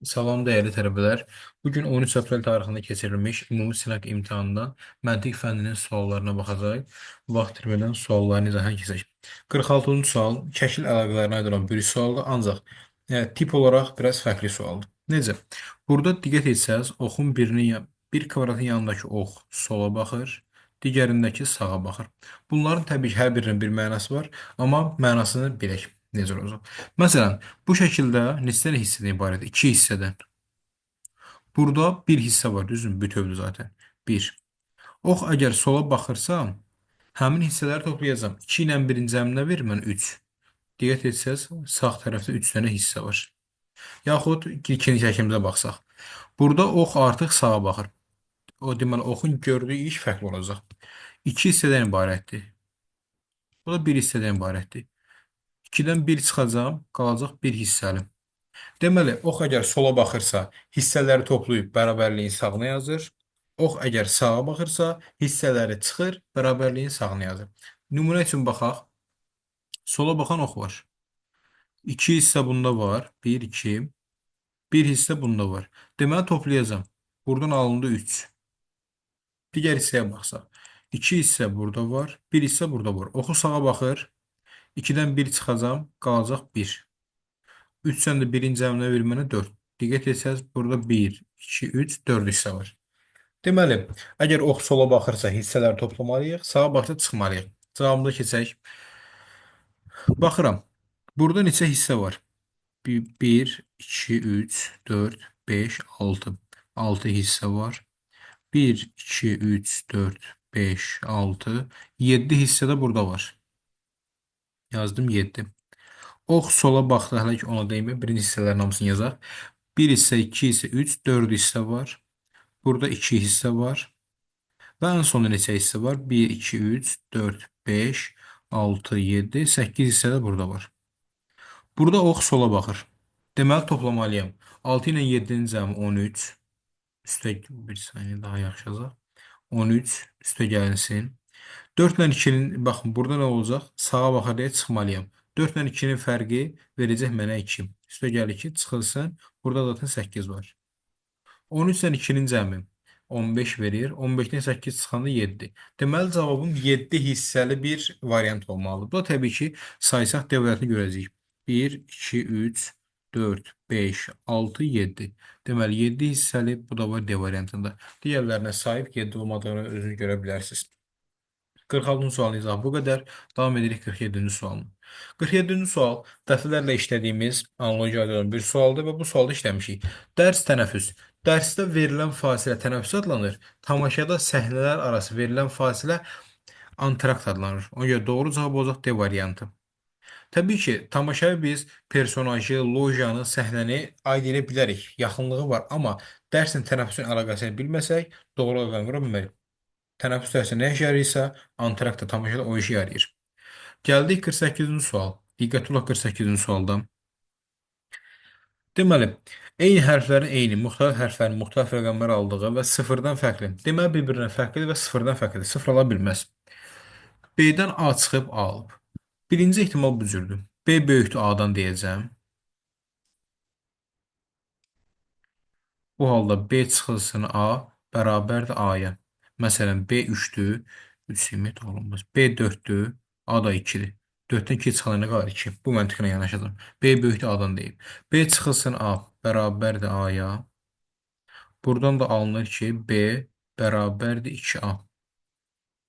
Salam dəyərli tələbələr. Bugün 13 aprel tarixində keçirilmiş ümumi sınaq imtahanından məntiq fənninin suallarına baxacağıq. Vaxt itirmədən sualları izahına keçək. 46-cı sual şəkil əlaqələrinə aid olan bir sualdır, ancaq tip olaraq biraz fərqli sualdır. Necə? Burada diqqət etsəz, oxun bir kvadratın yanındakı ox sola baxır, digərindəki sağa baxır. Bunların təbii ki, hər birinin bir mənası var, amma mənasını bilək necə olacaq. Məsələn, bu şəkildə neçə dənə hissədən ibarətdir? İki hissədən. Burada bir hissə var, düzdür? Bütövdür zaten. Bir. Ox əgər sola baxırsa, həmin hissələri toplayacağam. 2 ilə birinci əmrinə verir mən 3. Diqqət etsəz, sağ tərəfdə 3 dənə hissə var. Yaxud ikinci şəklimizə baxsaq. Burada ox artıq sağa baxır. O deməli, oxun gördüyü iş fərqli olacaq. 2 hissədən ibarətdir. Bu da bir hissədən ibarətdir. 2-dən 1 çıxacaq, qalacaq bir hissəli. Deməli, ox əgər sola baxırsa, hissələri toplayıb bərabərliyin sağına yazır. Ox əgər sağa baxırsa, hissələri çıxır, bərabərliyin sağına yazır. Nümunə üçün baxaq. Sola baxan ox var. 2 hissə bunda var. 1, 2. Bir hissə bunda var. Deməli, toplayacağam. Buradan alındı 3. Digər hissəyə baxsaq. 2 hissə burada var. Bir hissə burada var. Oxu sağa baxır. 2-dən 1 çıxacam, qalacaq 1. 3-dən də birinci əmrinə vermənə 4. Diqqət etsəz, burada 1, 2, 3, 4 hissə var. Deməli, əgər ox sola baxırsa hissələri toplamalıyıq, sağa baxsa çıxmalıyıq. Cavabımıza keçək. Baxıram. Burada neçə hissə var? 1, 2, 3, 4, 5, 6. 6 hissə var. 1, 2, 3, 4, 5, 6, 7 hissə də burada var. Yazdım 7. Ox sola baxdı, hələ ki ona deyim. Birinci hissələrin hamısını yazaq. 1 hissə, 2 hissə, 3, 4 hissə var. Burada 2 hissə var. Və ən sonda neçə hissə var? 1, 2, 3, 4, 5, 6, 7, 8 hissə də burada var. Burada ox sola baxır. Deməli toplamalıyam. 6 ilə 7-nin cəmi 13. Üstə bir saniyə daha yaxşı yazaq. 13 üstə gəlinsin. 4 ilə 2-nin, baxın, burada nə olacaq? Sağa baxar deyə çıxmalıyam. 4 ilə 2-nin fərqi verəcək mənə 2. Üstə gəlir ki, çıxılsın. Burada zaten 8 var. 13 ilə 2-nin cəmi 15 verir. 15-dən 8 çıxanda 7. Deməli, cavabım 7 hissəli bir variant olmalıdır. Bu da təbii ki, saysaq D variantını görəcəyik. 1, 2, 3, 4, 5, 6, 7. Deməli, 7 hissəli, bu da var D variantında. Digərlərinə sahib 7 olmadığını özünüz görə bilərsiniz. 46-cı sualın izahı bu qədər. Davam edirik 47-ci sualına. 47-ci sual dəfələrlə işlədiyimiz analogiya olan bir sualdır və bu sualda işləmişik. Dərs tənəffüs. Dərsdə verilən fasilə tənəffüs adlanır. Tamaşada səhnələr arası verilən fasilə antrakt adlanır. Ona görə doğru cavab olacaq D variantı. Təbii ki, tamaşaya biz personajı, lojanı, səhnəni aid edə bilərik. Yaxınlığı var, amma dərslə tənəffüsün əlaqəsini bilməsək, doğru rəqəm vura bilmərik. Tənəffüs dərsi nə işə yarayırsa, antrakt da tamaşada o işi yarayır. Gəldik 48-ci sual. Diqqətli olaq 48-ci sualdan. Deməli, eyni hərflərin eyni, müxtəlif hərflərin müxtəlif rəqəmlər aldığı və sıfırdan fərqli. Deməli, bir-birindən fərqlidir və sıfırdan fərqlidir. Sıfır ala bilməz. B-dən A çıxıb A alıb. Birinci ehtimal bu cürdür. B böyükdür A-dan deyəcəm. Bu halda B çıxılsın A bərabərdir A-ya. Məsələn, B 3-dür. 3 qiymət olunmaz. B 4-dür. A da 2-dir. 4-dən 2 çıxanda nə qalır? 2. Bu məntiqlə yanaşacağım. B böyükdür A-dan deyib. B çıxılsın A bərabərdir A-ya. Buradan da alınır ki, B bərabərdir 2A.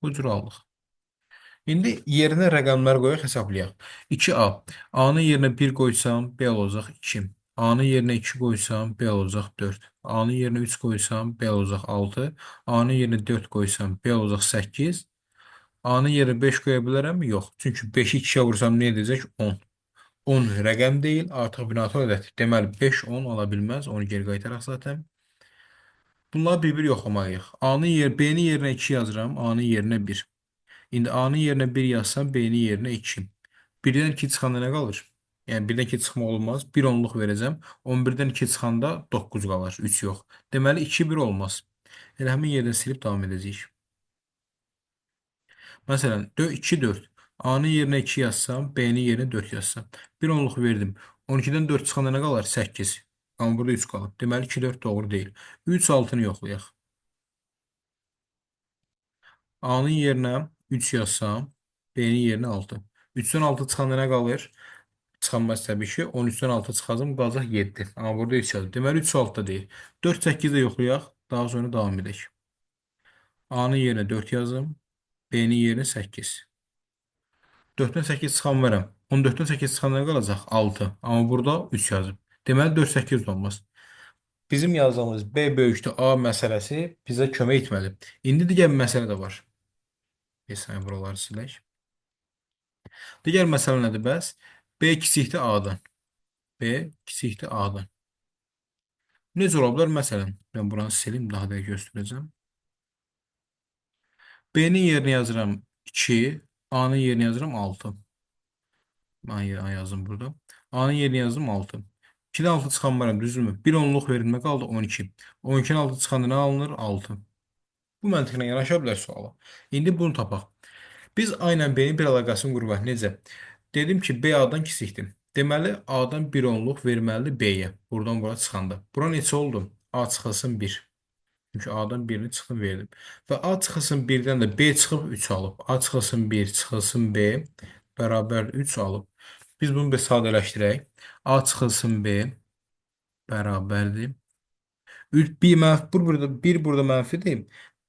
Bu cür aldıq. İndi yerinə rəqəmlər qoyaq, hesablayaq. 2A. A-nın yerinə 1 qoysam, B olacaq 2. A-nın yerinə 2 qoysam, B olacaq 4. A-nın yerinə 3 qoysam, B olacaq 6. A-nın yerinə 4 qoysam, B olacaq 8. A-nın yerinə 5 qoya bilərəmmi? Yox. Çünki 5-i 2-yə vursam nə edəcək? 10. 10 rəqəm deyil, artıq binator ədəddir. Deməli, 5 10 ola bilməz. Onu geri qaytaraq zaten. Bunları bir-bir yoxlamalıyıq. B-nin yerinə 2 yazıram, A-nın yerinə 1. İndi A-nın yerinə 1 yazsam, B-nin yerinə 2. 1-dən 2 çıxanda nə qalır? Yəni 1-dən 2 çıxma olmaz. 1 onluq verəcəm. 11-dən 2 çıxanda 9 qalır. 3 yox. Deməli 2 1 olmaz. Elə həmin yerdən silib davam edəcəyik. Məsələn, 2 4. A-nın yerinə 2 yazsam, B-nin yerinə 4 yazsam. 1 onluq verdim. 12-dən 4 çıxanda nə qalır? 8. Amma burada 3 qalıb. Deməli 2, 4 doğru deyil. 3, 6-nı yoxlayaq. A-nın yerinə 3 yazsam, B-nin yerinə 6. 3-dən 6 çıxanda nə qalır? Çıxanmaz təbii ki. 13-dən 6 çıxacaq, qalacaq 7. Amma burada 3 yazıb. Deməli 3 6 deyil. 4, 8 də yoxlayaq. Daha sonra davam edək. A-nın yerinə 4 yazım. B-nin yerinə 8. 4-dən 8 çıxan verəm. 14-dən 8 çıxan nə qalacaq? 6. Amma burada 3 yazıb. Deməli 4, 8 olmaz. Bizim yazdığımız B böyükdür A məsələsi bizə kömək etməli. İndi digər bir məsələ də var. Bir saniyə buraları silək. Digər məsələ nədir bəs? B kiçikdir A-dan. B kiçikdir A-dan. Necə ola bilər? Məsələn, mən buranı silim, daha da göstərəcəm. B-nin yerinə yazıram 2, A-nın yerinə yazıram 6. A yazdım burada. A-nın yerinə yazdım 6. 2-dən 6 çıxan var, düzdürmü? 1 onluq verilmə qaldı 12. 12-dən 6 çıxanda nə alınır? 6. Bu məntiqlə yanaşa bilər suala. İndi bunu tapaq. Biz A ilə B-nin bir əlaqəsini quraq. Necə? Dedim ki, B A-dan kiçikdir. Deməli, A-dan 1 onluq verməlidir B-yə. Buradan bura çıxanda. Bura neçə oldu? A çıxılsın 1. Çünki A-dan 1-ni çıxdım verdim. Və A çıxılsın 1-dən də B çıxıb 3 alıb. A çıxılsın 1, çıxılsın B bərabər 3 alıb. Biz bunu bir sadələşdirək. A çıxılsın B bərabərdir. 1 burada mənfidir.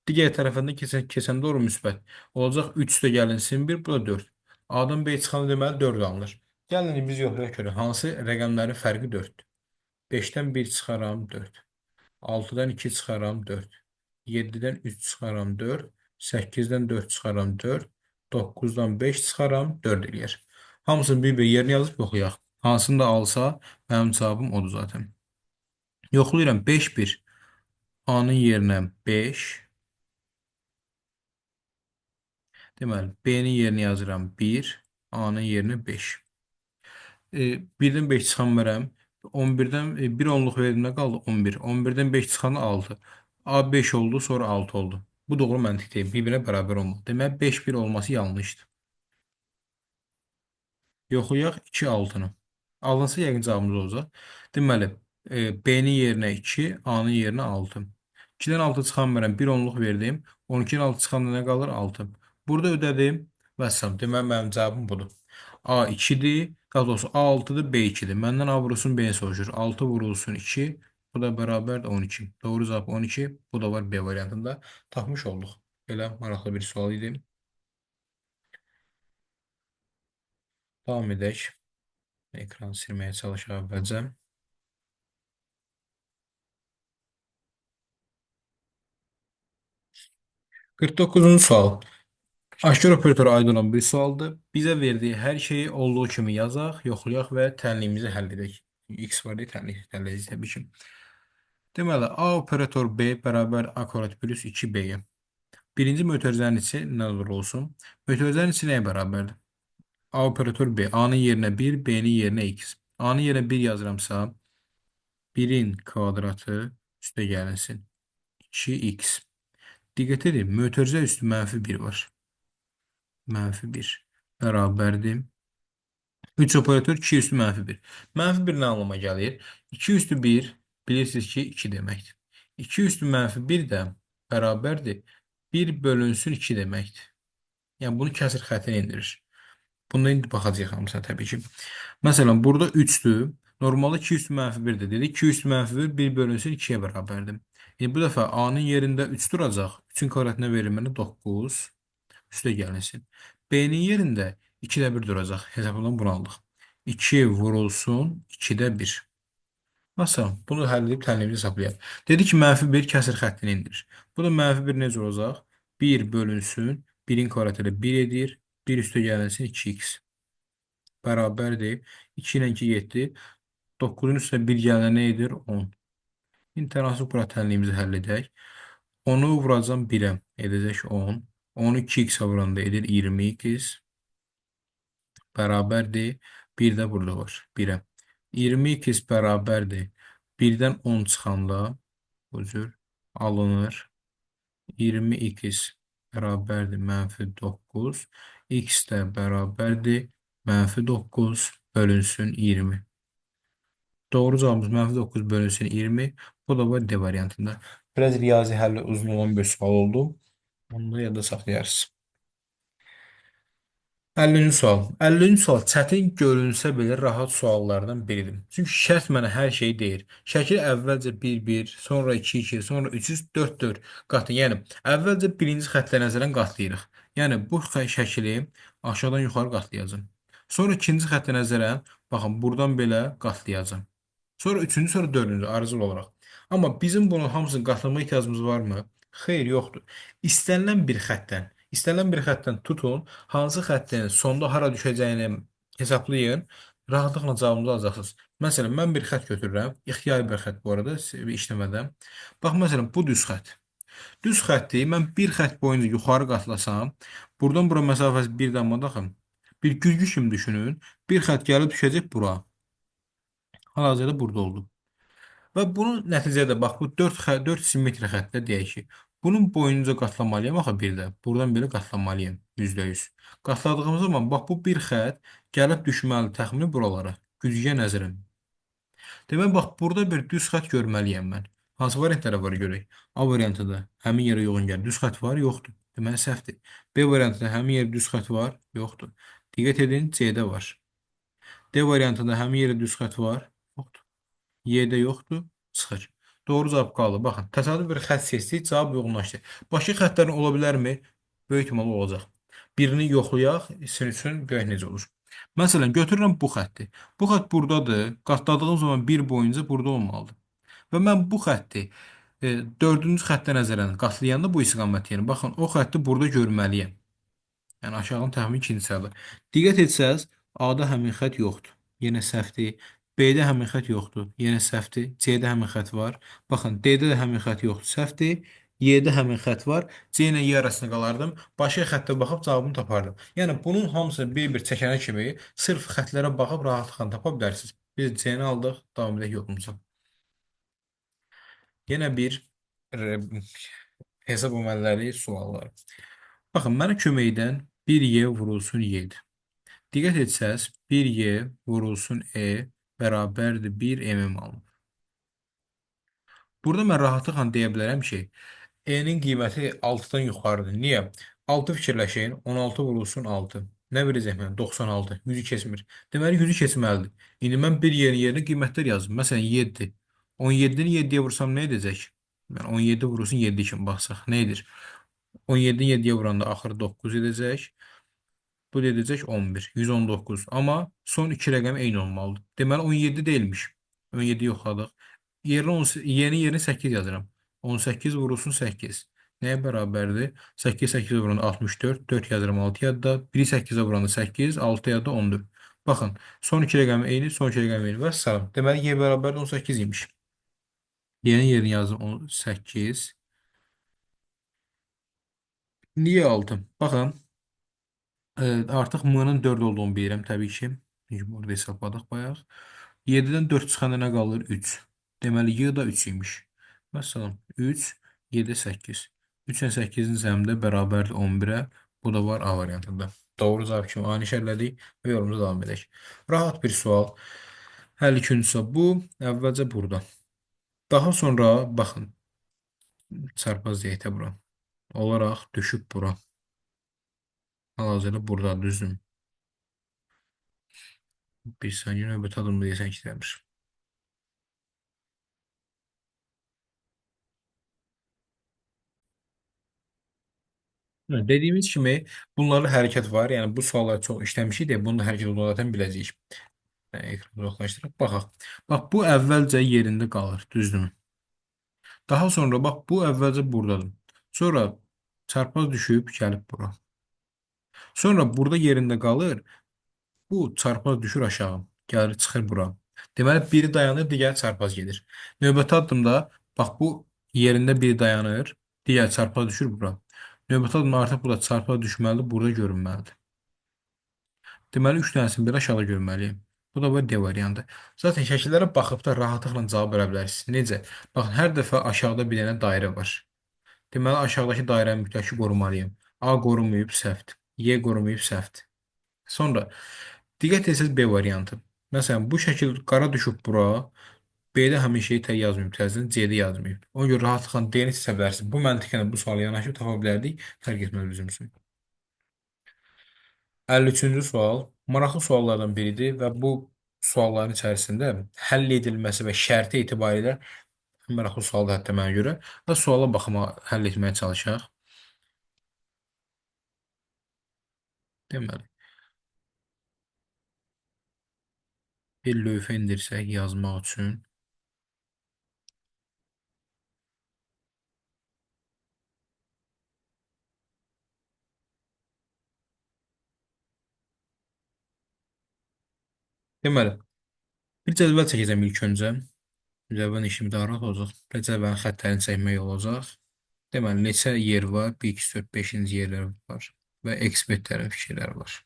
Digər tərəfindən keçən doğru müsbət. Olacaq 3 də gəlinsin 1, bu da 4. A-dan B çıxanı deməli 4 alınır. Gəlin biz yoxlayaq görə hansı rəqəmlərin fərqi 4-dür. 5-dən 1 çıxaram 4. 6-dan 2 çıxaram 4. 7-dən 3 çıxaram 4. 8-dən 4 çıxaram 4. 9-dan 5 çıxaram 4 eləyər. Hamısını bir-bir yerinə yazıb yoxlayaq. Hansını da alsa, mənim cavabım odur zaten. Yoxlayıram 5, 1. A-nın yerinə 5. Deməli, B-nin yerinə yazıram 1. A-nın yerinə 5. 1-dən 5 çıxan verəm. 11-dən 1 onluq verilmə qaldı 11. 11-dən 5 çıxanı 6. A 5 oldu, sonra 6 oldu. Bu doğru məntiq deyil. Bir-birinə bərabər olmalı. Demək 5, 1 olması yanlışdır. Yoxlayaq 2, 6-nı. Alınsa yəqin cavabımız olacaq. Deməli, B-nin yerinə 2, A-nın yerinə 6. 2-dən 6 çıxan verəm, 1 onluq verdim. 12-dən 6 çıxanda nə qalır? 6. Burada ödədim. Vəssam. Deməli, mənim cavabım budur. A 2-dir, daha doğrusu A 6-dır, B 2-dir. Məndən A vurulsun, B soruşur. 6 vurulsun 2, bu da bərabərdir 12. Doğru cavab 12, bu da var B variantında. Tapmış olduq. Belə maraqlı bir sual idi. Davam edək. Ekranı silməyə çalışaq əvvəlcə. 49-cu sual. Aşkar operatoru aid olan bir sualdır. Bizə verdiyi hər şeyi olduğu kimi yazaq, yoxlayaq və tənliyimizi həll edək. X var deyə tənlik həll edəcək təbii ki. Deməli, A operator B bərabər A kvadrat plus 2B-yə. Birinci mötərizənin içi nə olur olsun? Mötərizənin içi nəyə bərabərdir? A operator B. A-nın yerinə 1, B-nin yerinə x. A-nın yerinə 1 yazıramsa, 1-in kvadratı üstə gəlinsin. 2x. Diqqət edin, mötərizə üstü mənfi 1 var. Mənfi 1 bərabərdir. 3 operator 2 üstü mənfi 1. Mənfi 1 nə anlama gəlir? 2 üstü 1 bilirsiniz ki 2 deməkdir. 2 üstü mənfi 1 də bərabərdir. 1 bölünsün 2 deməkdir. Yəni bunu kəsr xəttinə indirir. Bunda indi baxacağıq hamısına təbii ki. Məsələn, burada 3-dür. Normalda 2 üstü mənfi 1-dir dedik. 2 üstü mənfi 1, 1 bölünsün 2-yə bərabərdir. Bu dəfə A-nın yerində 3 duracaq. 3-ün kvadratına verilməni 9. Üstə gəlinsin. B-nin yerində 2-də 1 duracaq. Hesabından bunu aldıq. 2 vurulsun 2-də 1. Məsələn, bunu həll edib tənliyimizi hesablayaq. Dedi ki, mənfi 1 kəsr xəttini indirir. Bu da mənfi 1 necə olacaq? 1 bölünsün 1-in kvadratı ilə 1 edir. 1 üstə gəlinsin 2x. Bərabərdir. 2 ilə 2 getdi. 9-un üstünə 1 gələnə nə edir? 10. İndi tənasıb bura tənliyimizi həll edək. 10-u vuracam 1-ə. Edəcək 10. 10-u 2x-ə vuranda edir 20x. Bərabərdir. 1 də burada var. 1-ə. 20x bərabərdir. 1-dən 10 çıxanda bu cür alınır. 20x bərabərdir mənfi 9. X də bərabərdir mənfi 9 bölünsün 20. Doğru cavabımız -9 bölünsün 20. Bu da var D variantında. Biraz riyazi həlli uzun olan bir sual oldu. Onu da yadda saxlayarız. 50-ci sual. 50-ci sual çətin görünsə belə rahat suallardan biridir. Çünki şərt mənə hər şeyi deyir. Şəkili əvvəlcə 1-1, sonra 2-2, sonra 3-3, 4-4 qatı. Yəni əvvəlcə birinci xəttlə nəzərən qatlayırıq. Yəni bu şəkili aşağıdan yuxarı qatlayacağım. Sonra ikinci xəttlə nəzərən, baxın, buradan belə qatlayacağım. Sonra üçüncü, sonra dördüncü arıcıl olaraq. Amma bizim bunun hamısını qatlama ehtiyacımız varmı? Xeyr, yoxdur. İstənilən bir xəttdən tutun, hansı xəttin sonda hara düşəcəyini hesablayın, rahatlıqla cavabınızı alacaqsınız. Məsələn, mən bir xətt götürürəm, ixtiyari bir xətt bu arada, işləmədən. Bax, məsələn, bu düz xətt. Düz xətti mən bir xətt boyunca yuxarı qatlasam, buradan bura məsafəsi bir damla daxım. Bir güzgü kimi düşünün, bir xətt gəlib düşəcək bura. Hal-hazırda burada oldu. Və bunun nəticədə bax bu 4 simmetri xəttlə deyək ki, bunun boyunca qatlamalıyam axı bir də. Buradan belə qatlamalıyam %100. Qatladığım zaman bax bu bir xətt gəlib düşməli təxmini buralara. Güzgüyə nəzərən. Demək bax burada bir düz xətt görməliyəm mən. Hansı variantlara var görək? A variantında həmin yerə yoğun gəlir. Düz xətt var, yoxdur. Deməli səhvdir. B variantında həmin yerə düz xətt var, yoxdur. Diqqət edin, C-də var. D variantında həmin yerə düz xətt var, yoxdur. Y-də yoxdur, çıxır. Doğru cavab qaldı. Baxın, təsadüf bir xətt seçdik, cavab uyğunlaşdı. Başqa xəttlərin ola bilərmi? Böyük ehtimal olacaq. Birini yoxlayaq, sizin üçün görək necə olur. Məsələn, götürürəm bu xətti. Bu xətt buradadır. Qatladığım zaman bir boyunca burada olmalıdır. Və mən bu xətti dördüncü xəttə nəzərən qatlayanda bu istiqamət yəni, baxın, o xətti burada görməliyəm. Yəni aşağının təxmini ikinci sayılır. Diqqət etsəz, A-da həmin xətt yoxdur. Yenə səhvdir. B-də həmin xətt yoxdur. Yenə səhvdir. C-də həmin xətt var. Baxın, D-də də həmin xətt yoxdur. Səhvdir. Y-də həmin xətt var. C ilə Y arasında qalardım. Başqa xəttə baxıb cavabını tapardım. Yəni bunun hamısını bir-bir çəkənə kimi sırf xəttlərə baxıb rahatlıqla tapa bilərsiniz. Biz C-ni aldıq, davam edək yolumuza. Yenə bir e, hesab əməlləri sualları. Baxın, mənə kömək edən 1Y vurulsun Y-dir. Diqqət etsəz, 1Y vurulsun E bərabərdir 1 mm alınır. Burada mən rahatlıqla deyə bilərəm ki, E-nin qiyməti 6-dan yuxarıdır. Niyə? 6 fikirləşin, 16 vurulsun 6. Nə verəcək mənə? 96. 100-ü keçmir. Deməli, 100-ü keçməlidir. İndi mən bir yerin yerinə qiymətlər yazdım. Məsələn, 7. 17-ni 7-yə vursam nə edəcək? Yəni 17 vurulsun 7 kimi baxsaq, nə edir? 17-ni 7-yə vuranda axırı 9 edəcək. Bu da edəcək 11, 119. Amma son iki rəqəm eyni olmalıdır. Deməli 17 deyilmiş. 17 yoxladıq. Yeni yerini 8 yazıram. 18 vurulsun 8. Nəyə bərabərdir? 8 8 vuranda 64, 4 yazıram 6 yadda. 1-i 8-ə vuranda 8, 6 yadda 14. Baxın, son iki rəqəm eyni, son iki rəqəm eyni və salam. Deməli y bərabərdir 18 imiş. Yeni yerini yazdım 8. Niyə aldım? Baxın. Artıq m-nın 4 olduğunu bilirəm təbii ki. Çünki burada hesabladıq bayaq. 7-dən 4 çıxanda nə qalır? 3. Deməli y da 3 imiş. Məsələn 3, 7, 8. 3 ilə 8-in cəmdə bərabərdir 11-ə. Bu da var A variantında. Doğru cavab kimi ani işarələdik və yolumuza davam edək. Rahat bir sual. 52-ci sual. Bu əvvəlcə burada. Daha sonra baxın. Çarpaz deyək də bura. Olaraq düşüb bura. Hal-hazırda burada düzdür. Bir saniye növbəti adımda deyəsən işləmir. Dediyimiz kimi bunlarda hərəkət var. Yəni bu sualları çox işləmişik deyə bunu da hərəkət olarak biləcəyik. Ekranı uzaqlaşdıraq. Baxaq. Bax bu əvvəlcə yerində qalır, düzdürmü? Daha sonra bax bu əvvəlcə buradadır. Sonra çarpaz düşüb gəlib bura. Sonra burada yerində qalır. Bu çarpaz düşür aşağı. Gəlir çıxır bura. Deməli biri dayanır, digər çarpaz gedir. Növbəti addımda bax bu yerində biri dayanır, digər çarpaz düşür bura. Növbəti addımda artıq burada çarpaz düşməlidir, burada görünməlidir. Deməli 3 dənəsini bir aşağıda görməliyim. Bu da var D variantı. Zaten şəkillərə baxıb da rahatlıqla cavab verə bilərsiniz. Necə? Baxın, hər dəfə aşağıda bir dənə dairə var. Deməli aşağıdakı dairənin mütləqi qorumalıyım. A qorunmayıb səhvdir. Y qorunmayıb səhvdir. Sonra diqqət etsəz B variantı. Məsələn, bu şəkil qara düşüb bura. B-də həmin şeyi tək yazmayıb, təzədən C-də yazmayıb. Ona görə rahatlıqla D-ni seçə bilərsiniz. Bu məntiqlə bu suala yanaşıb tapa bilərdik. Fərq etməz bizim üçün. 53-cü sual maraqlı suallardan biridir və bu sualların içərisində həll edilməsi və şərti etibarilə maraqlı sualdır hətta mənə görə və suala baxma həll etməyə çalışaq. Deməli, bir lövhə indirsək yazmaq üçün. Deməli, bir cədvəl çəkəcəm ilk öncə. Cədvəlin işimi daha rahat olacaq. Və cədvəlin xəttlərini çəkmək olacaq. Deməli, neçə yer var? 1, 2, 3, 4, 5-ci yerlər var və ekspertlərin fikirləri var.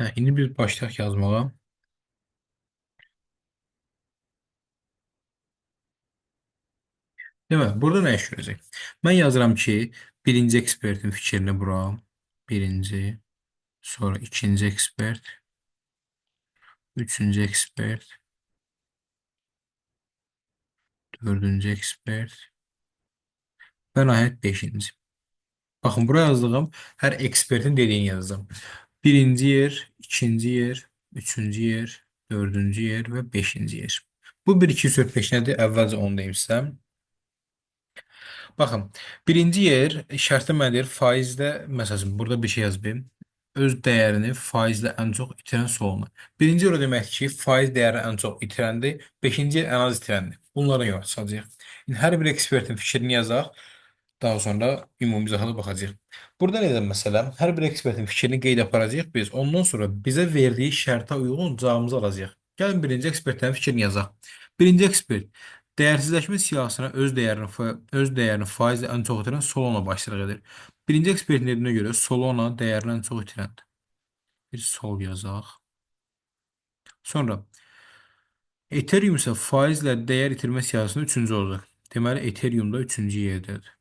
Hə, indi biz başlayaq yazmağa. Deməli, burada nə iş görəcək? Mən yazıram ki, birinci ekspertin fikrini bura, birinci, sonra ikinci ekspert, üçüncü ekspert, dördüncü ekspert və nəhayət beşinci. Baxın, buraya yazdığım hər ekspertin dediyini yazacağım. Birinci yer, ikinci yer, üçüncü yer, dördüncü yer və beşinci yer. Bu 1, 2, 3, 4, 5 nədir? Əvvəlcə onu deyim sizə. Baxın, birinci yer şərtdə mənə deyir faizdə, məsələn, burada bir şey yazayım. Öz dəyərini faizlə ən çox itirən soluna. Birinci yer o deməkdir ki, faiz dəyəri ən çox itirəndir. Beşinci yer ən az itirəndir. Bunlara görə çıxacaq. İndi hər bir ekspertin fikrini yazaq. Daha sonra ümumi izahına baxacağıq. Burada nədir məsələn? Hər bir ekspertin fikrini qeyd aparacağıq biz. Ondan sonra bizə verdiyi şərtə uyğun cavabımızı alacağıq. Gəlin birinci ekspertin fikrini yazaq. Birinci ekspert dəyərsizləşmə siyahısına öz dəyərini faizlə ən çox itirən Solana başçılıq edir. Birinci ekspertin dediyinə görə Solana dəyərini ən çox itirəndir. Bir sol yazaq. Sonra Ethereum isə faizlə dəyər itirmə siyahısında üçüncü olacaq. Deməli Ethereum da üçüncü yerdədir.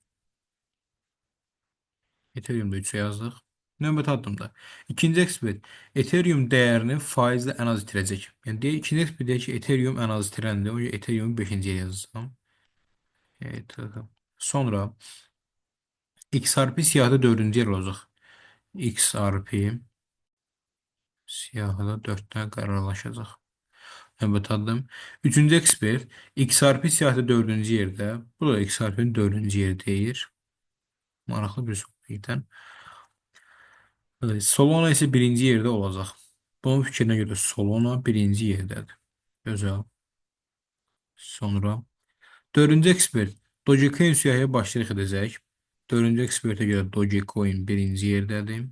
Ethereum'da 3'e yazdık. Növbəti addımda. İkinci ekspert Ethereum dəyərini faizlə ən az itirəcək. Yəni deyək, ikinci ekspert deyək ki, Ethereum ən az itirəndir. O yüzden Ethereum 5-ciyə yazacağam. Evet. Sonra XRP siyahıda 4-cü yer olacaq. XRP siyahıda 4-də qərarlaşacaq. Növbəti addım. Üçüncü ekspert XRP siyahıda 4-cü yerdə. Bu da XRP'nin 4-cü yeri deyir. Maraqlı bir söhbətdən. Solana isə birinci yerdə olacaq. Bunun fikrinə görə Solana birinci yerdədir. Gözəl. Sonra dördüncü ekspert Dogecoin siyahıya başçılıq edəcək. Dördüncü ekspertə görə Dogecoin birinci yerdədir.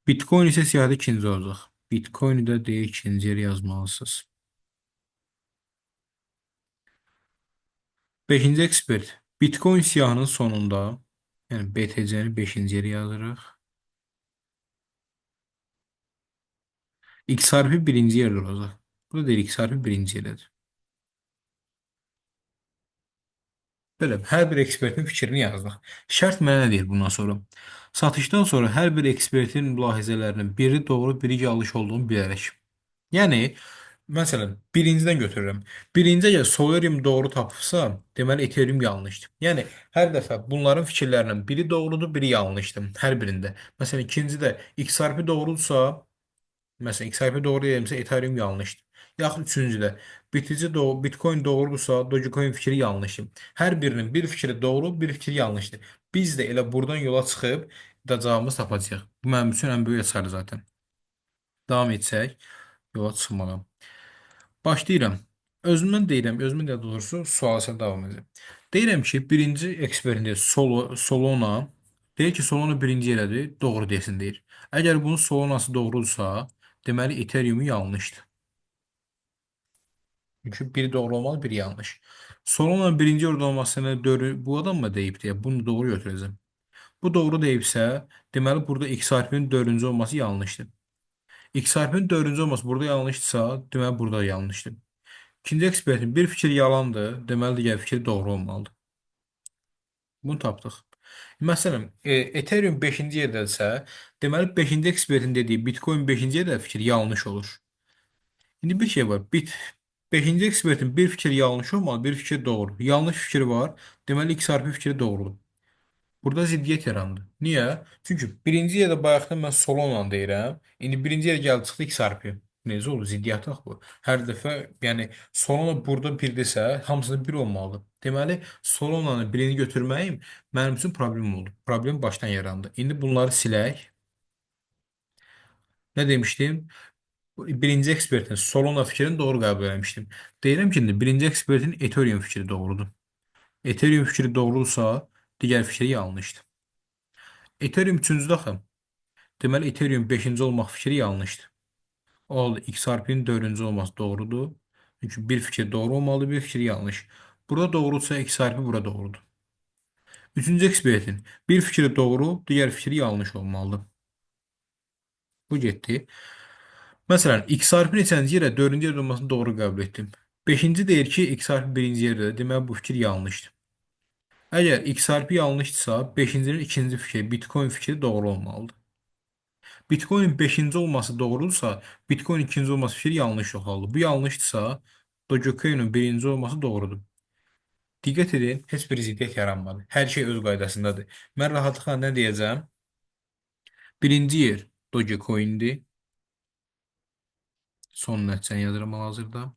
Bitcoin isə siyahıda ikinci olacaq. Bitcoin də deyək ikinci yer yazmalısınız. Beşinci ekspert Bitcoin siyahının sonunda, yəni BTC-ni 5-ci yerə yazırıq. XRP birinci yerdə olacaq. Bu da deyir XRP birinci yerdədir. Belə, hər bir ekspertin fikrini yazdıq. Şərt mənə nə deyir bundan sonra? Satışdan sonra hər bir ekspertin mülahizələrinin biri doğru, biri yanlış olduğunu bilərək. Yəni, məsələn, birincidən götürürəm. Birinci əgər Solarium doğru tapılsa, deməli Ethereum yanlışdır. Yəni, hər dəfə bunların fikirlərinin biri doğrudur, biri yanlışdır. Hər birində. Məsələn, ikincidə XRP doğrudursa, məsələn, XRP doğru deyirəmsə, Ethereum yanlışdır. Yaxud üçüncüdə Bitcoin doğrudursa, Dogecoin fikri yanlışdır. Hər birinin bir fikri doğru, bir fikri yanlışdır. Biz də elə buradan yola çıxıb da cavabımızı tapacağıq. Bu mənim üçün ən böyük əsərdir zaten. Davam etsək, yola çıxmağa. Başlayıram. Özümdən deyirəm, özümün də doğrusu sual sən davam edəcəm. Deyirəm ki, birinci eksperində Solana deyir ki, Solana birinci yerədir, doğru desin deyir. Əgər bunun Solanası doğrudursa, deməli Ethereum yanlışdır. Çünki biri doğru olmalı, biri yanlış. Solana birinci yerdə olmasını bu adam mı deyib deyə bunu doğru götürəcəm. Bu doğru deyibsə, deməli burada XRP-nin dördüncü olması yanlışdır. XRP-nin dördüncü olması burada yanlışdırsa, deməli burada yanlışdır. İkinci ekspertin bir fikir yalandır, deməli digər fikir doğru olmalıdır. Bunu tapdıq. Məsələn, Ethereum 5-ci yerdədirsə, deməli 5-ci ekspertin dediyi Bitcoin 5-ci yerdə fikir yanlış olur. İndi bir şey var. 5-ci ekspertin bir fikir yanlış olmalı, bir fikir doğru. Yanlış fikir var, deməli XRP fikri doğrudur. Burada ziddiyyət yarandı. Niyə? Çünki birinci yerdə bayaqdan mən Solana deyirəm. İndi birinci yerə gəldi çıxdı XRP. Necə olur? Ziddiyyət yox bu. Hər dəfə, yəni Solana burada birdirsə, hamısında bir olmalıdır. Deməli, Solana'nı birini götürməyim mənim üçün problem oldu. Problem başdan yarandı. İndi bunları silək. Nə demişdim? Birinci ekspertin Solana fikrini doğru qəbul etmişdim. Deyirəm ki, indi birinci ekspertin Ethereum fikri doğrudur. Ethereum fikri doğrudursa, digər fikri yanlışdır. Ethereum üçüncüdür axı. Deməli, Ethereum 5-ci olmaq fikri yanlışdır. O halda XRP-nin 4-cü olması doğrudur. Çünki bir fikir doğru olmalı, bir fikir yanlış. Burada doğrudursa XRP burada doğrudur. Üçüncü ekspertin bir fikri doğru, digər fikri yanlış olmalıdır. Bu getdi. Məsələn, XRP neçənci yerə 4-cü yerdə olmasını doğru qəbul etdim. 5-ci deyir ki, XRP birinci yerdədir. Deməli, bu fikir yanlışdır. Əgər XRP yanlışdırsa, 5-cinin ikinci fikri, Bitcoin fikri doğru olmalıdır. Bitcoin 5-ci olması doğrudursa, Bitcoin ikinci olması fikri yanlış yoxlanılır. Bu yanlışdırsa, Dogecoin'in birinci olması doğrudur. Diqqət edin, heç bir ziddiyyət yaranmadı. Hər şey öz qaydasındadır. Mən rahatlıqla nə deyəcəm? Birinci yer Dogecoin'dir. Son nəticəni yazıram hal-hazırda.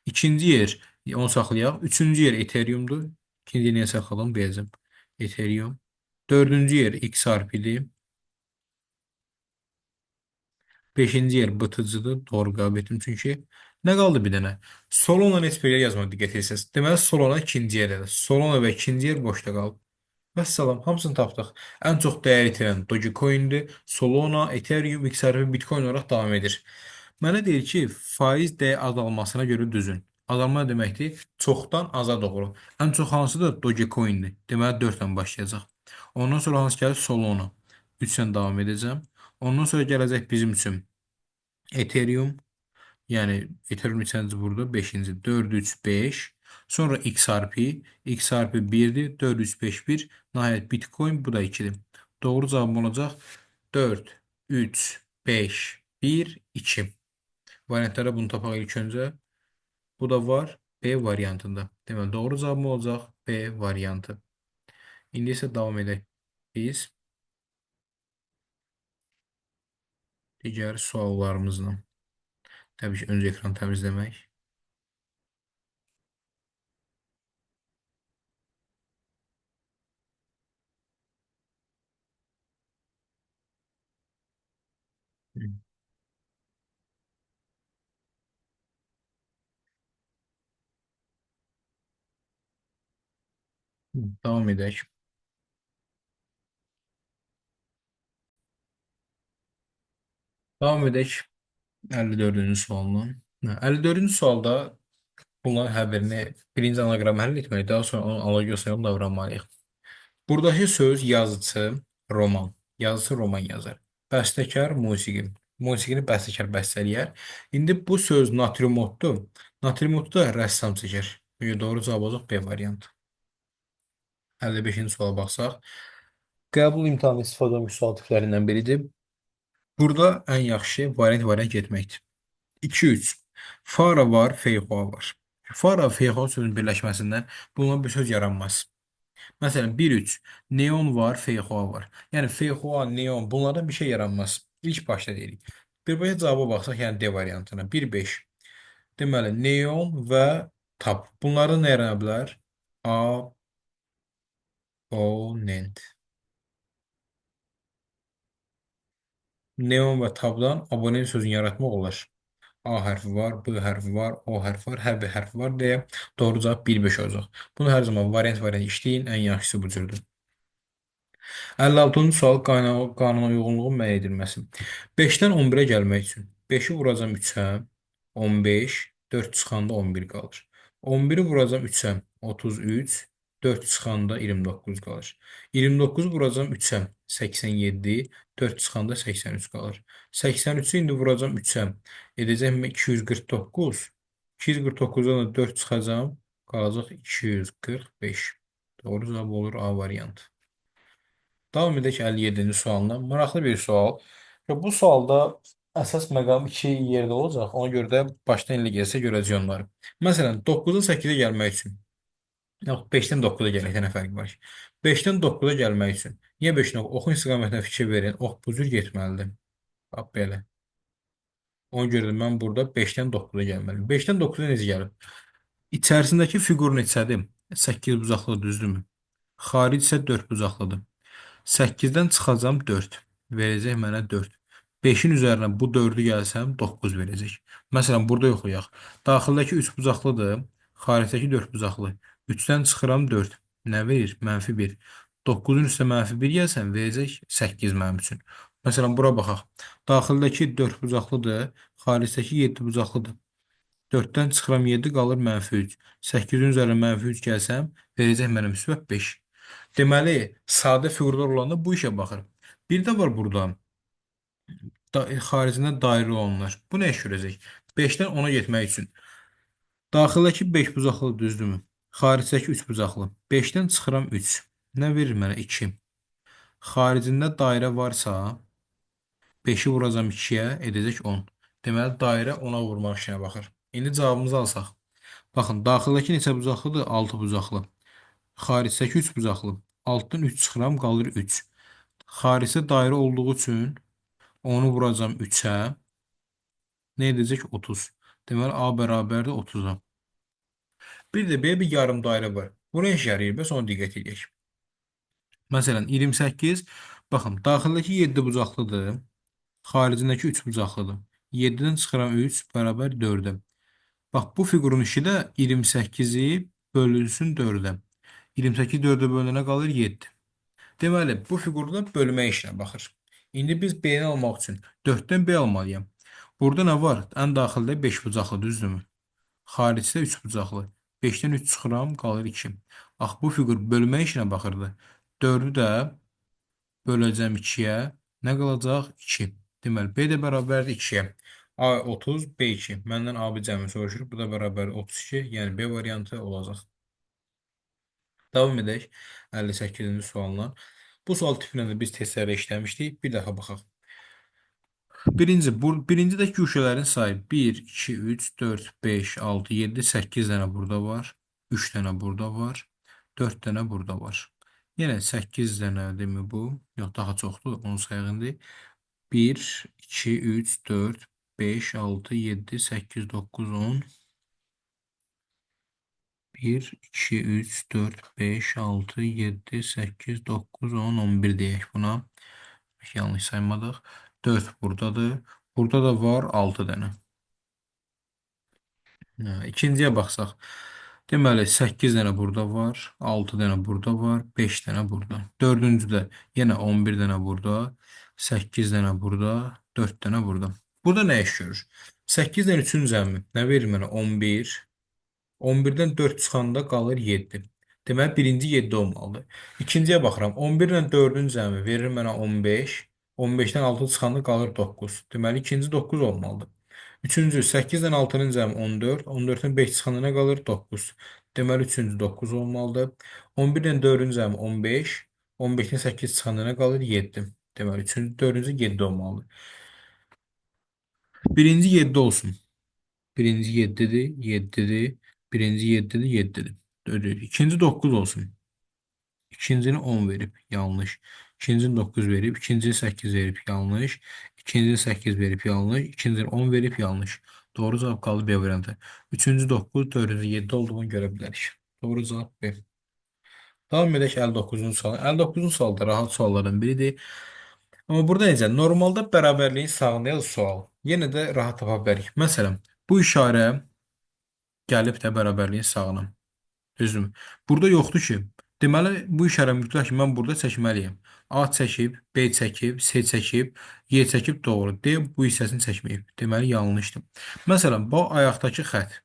İkinci yer, onu saxlayaq. Üçüncü yer Ethereum'dur. İkinci niyə saxlayalım? Deyəcəm. Ethereum. Dördüncü yer XRP'dir. Beşinci yer batıcıdır. Doğru qəbul etdim çünki. Nə qaldı bir dənə? Solana heç bir yer yazmadı diqqət etsəz. Deməli Solana ikinci yerdədir. Solana və ikinci yer boşda qalıb. Vəssalam, hamısını tapdıq. Ən çox dəyər itirən Dogecoin-dir. Solana, Ethereum, XRP, Bitcoin olaraq davam edir. Mənə deyir ki, faiz dəyər azalmasına görə düzün. Azalma nə deməkdir? Çoxdan aza doğru. Ən çox hansıdır? Dogecoin-dir. Deməli 4 ilə başlayacaq. Ondan sonra hansı gəlir? Solana. 3 ilə davam edəcəm. Ondan sonra gələcək bizim üçün Ethereum, yəni Ethereum neçənci burada? 5-ci. 4, 3, 5. Sonra XRP. XRP 1-dir. 4, 3, 5, 1. Nəhayət Bitcoin. Bu da 2-dir. Doğru cavab olacaq 4, 3, 5, 1, 2. Variantlara bunu tapaq ilk öncə. Bu da var B variantında. Deməli, doğru cavab olacaq B variantı. İndi isə davam edək. Biz digər suallarımızla. Təbii ki, öncə ekran təmizləmək. Hı, Davam edək. Davam edək 54-cü sualla. 54-cü sualda bunların hər birini birinci anaqramı həll etməliyik. Daha sonra onun analogiyalarını davranmalıyıq. Buradakı söz yazıcı, roman. Yazıcı roman yazar. Bəstəkar, musiqi. Musiqini bəstəkar bəstələyər. İndi bu söz natriyumotdur. Natriyumotu da rəssam çəkər. Doğru cavab olacaq B variantı. 55-ci suala baxsaq. Qəbul imtahanı istifadə olunmuş sual tiplərindən biridir. Burada ən yaxşı variant getməkdir. 2-3. Fara var, feyxua var. Fara, feyxua sözünün birləşməsindən bundan bir söz yaranmaz. Məsələn, 1-3. Neon var, feyxua var. Yəni feyxua, neon bunlardan bir şey yaranmaz. İlk başda deyirik. Birbaşa cavaba baxsaq, yəni D variantına. 1-5. Deməli, neon və tab. Bunlardan nə yarana bilər? Abonent. Neon və tabdan abonent sözünü yaratmaq olar. A hərfi var, B hərfi var, O hərfi var, hər bir hərfi var deyə doğru cavab 1-5 olacaq. Bunu hər zaman variant işləyin, ən yaxşısı bu cürdür. 56-cı sual qanuna uyğunluğun müəyyən edilməsi. 5-dən 11-ə gəlmək üçün 5-i vuracam 3-ə, 15, 4 çıxanda 11 qalır. 11-i vuracam 3-ə, 33, 4 çıxanda 29 qalır. 29-u vuracam 3-ə, 87, 4 çıxanda 83 qalır. 83-ü indi vuracam 3-ə, edəcəm 249. 249-dan da 4 çıxacam, qalacaq 245. Doğru cavab olur A variantı. Davam edək 57-ci sualına. Maraqlı bir sual. Və bu sualda əsas məqam 2 yerdə olacaq. Ona görə də başdan elə gəlsə görəcəyik onları. Məsələn, 9-dan 8-ə gəlmək üçün. Yox, 5-dən 9-a gəlməkdə nə fərqi var ki? 5-dən 9-a gəlmək üçün. Niyə 5-dən oxun istiqamətinə fikir verin. Ox bu cür getməlidir. Bax belə. Ona görə də mən burada 5-dən 9-a gəlməliyim. 5-dən 9-a necə gəlir? İçərisindəki fiqur neçədir? 8 bucaqlı düzdürmü? Xaric isə 4 bucaqlıdır. 8-dən çıxacam 4. Verəcək mənə 4. 5-in üzərinə bu 4-ü gəlsəm 9 verəcək. Məsələn, burada yoxlayaq. Daxildəki 3 bucaqlıdır. Xaricdəki 4 bucaqlı. 3-dən çıxıram 4. Nə verir? Mənfi 1. 9-un üstə mənfi 1 gəlsəm verəcək 8 mənim üçün. Məsələn, bura baxaq. Daxildəki 4 bucaqlıdır. Xaricdəki 7 bucaqlıdır. 4-dən çıxıram 7 qalır mənfi 3. 8-in üzərinə mənfi 3 gəlsəm verəcək mənə müsbət 5. Deməli, sadə fiqurlar olanda bu işə baxır. Bir də var burada xaricində dairə olanlar. Bu nə iş görəcək? 5-dən 10-a getmək üçün. Daxildəki 5 bucaqlı düzdürmü? Xaricdəki 3 bucaqlı. 5-dən çıxıram 3. Nə verir mənə? 2. Xaricində dairə varsa 5-i vuracam 2-yə edəcək 10. Deməli, dairə 10-a vurmaq işinə baxır. İndi cavabımızı alsaq. Baxın, daxildəki neçə bucaqlıdır? 6 bucaqlı. Xaricdəki 3 bucaqlı. 6-dan 3 çıxıram, qalır 3. Xaricdə dairə olduğu üçün onu vuracam 3-ə. Nə edəcək? 30. Deməli, A bərabərdir 30-a. Bir də belə bir yarım dairə var. Bu nə işə yarayır? Bəs ona diqqət edək. Məsələn, 28. Baxın, daxildəki 7 bucaqlıdır. Xaricindəki 3 bucaqlıdır. 7-dən çıxıram 3 bərabər 4-ə. Bax, bu fiqurun işi də 28-i bölünsün 4-ə. 28 4-ə bölünənə qalır 7. Deməli, bu fiqurda bölmə işinə baxır. İndi biz B-ni almaq üçün 4-dən B almalıyam. Burada nə var? Ən daxildə 5 bucaqlı, düzdürmü? Xaricdə 3 bucaqlı. 5-dən 3 çıxıram, qalır 2. Bax, bu fiqur bölmə işinə baxırdı. 4-ü də böləcəm 2-yə. Nə qalacaq? 2. Deməli, B də bərabərdir 2-yə. A 30, B 2. Məndən A-B cəmi soruşur. Bu da bərabər 32. Yəni B variantı olacaq. Davam edək 58-ci sualına. Bu sual tipinə də biz testlərdə işləmişdik. Bir daha baxaq. Birincidə güşələrin sayı 1, 2, 3, 4, 5, 6, 7, 8 dənə burada var. 3 dənə burada var. 4 dənə burada var. Yenə 8 dənə demə bu. Yox, daha çoxdur. Onun sayğı indi. 1, 2, 3, 4, 5, 6, 7, 8, 9, 10. 1, 2, 3, 4, 5, 6, 7, 8, 9, 10, 11 deyək buna. Yanlış saymadıq. 4 buradadır. Burada da var 6 dənə. İkinciyə baxsaq. Deməli 8 dənə burada var. 6 dənə burada var. 5 dənə burada. Dördüncüdə yenə 11 dənə burada. 8 dənə burada. 4 dənə burada. Burada nə iş görür? 8 dən 3-ün cəmi nə verir mənə? 11. 11-dən 4 çıxanda qalır 7. Deməli, birinci 7 olmalıdır. İkinciyə baxıram. 11 ilə 4-ün cəmi verir mənə 15. 15-dən 6 çıxanda qalır 9. Deməli, ikinci 9 olmalıdır. Üçüncü 8-dən 6-nın cəmi 14. 14-dən 5 çıxanda nə qalır? 9. Deməli, üçüncü 9 olmalıdır. 11-dən 4-ün cəmi 15. 15-dən 8 çıxanda nə qalır? 7. Deməli, üçüncü, dördüncü 7 olmalıdır. Birinci 7 olsun. Birinci 7'dir, 7'dir. Birinci 7'dir, 7'dir. Ödür. İkinci 9 olsun. İkincini 10 verip yanlış. İkincini 9 verip, ikincini 8 verip yanlış. İkincini 8 verip yanlış. İkincini 10 verip yanlış. Doğru cevap kaldı B variantı. Üçüncü 9, dördüncü 7 olduğunu görebiliriz. Doğru cevap B. Devam edək 59-cu sual. 59-cu sual da rahat suallardan biridir. Ama burada necə? Normalda bərabərliyin sağında yazı sual. Yenə də rahat tapa bilərik. Məsələn, bu işarə gəlib də bərabərliyin sağına. Düzdürmü? Burada yoxdur ki. Deməli, bu işarə mütləq ki, mən burada çəkməliyəm. A çəkib, B çəkib, C çəkib, Y çəkib doğru. D bu hissəsini çəkməyib. Deməli, yanlışdır. Məsələn, bu ayaqdakı xətt.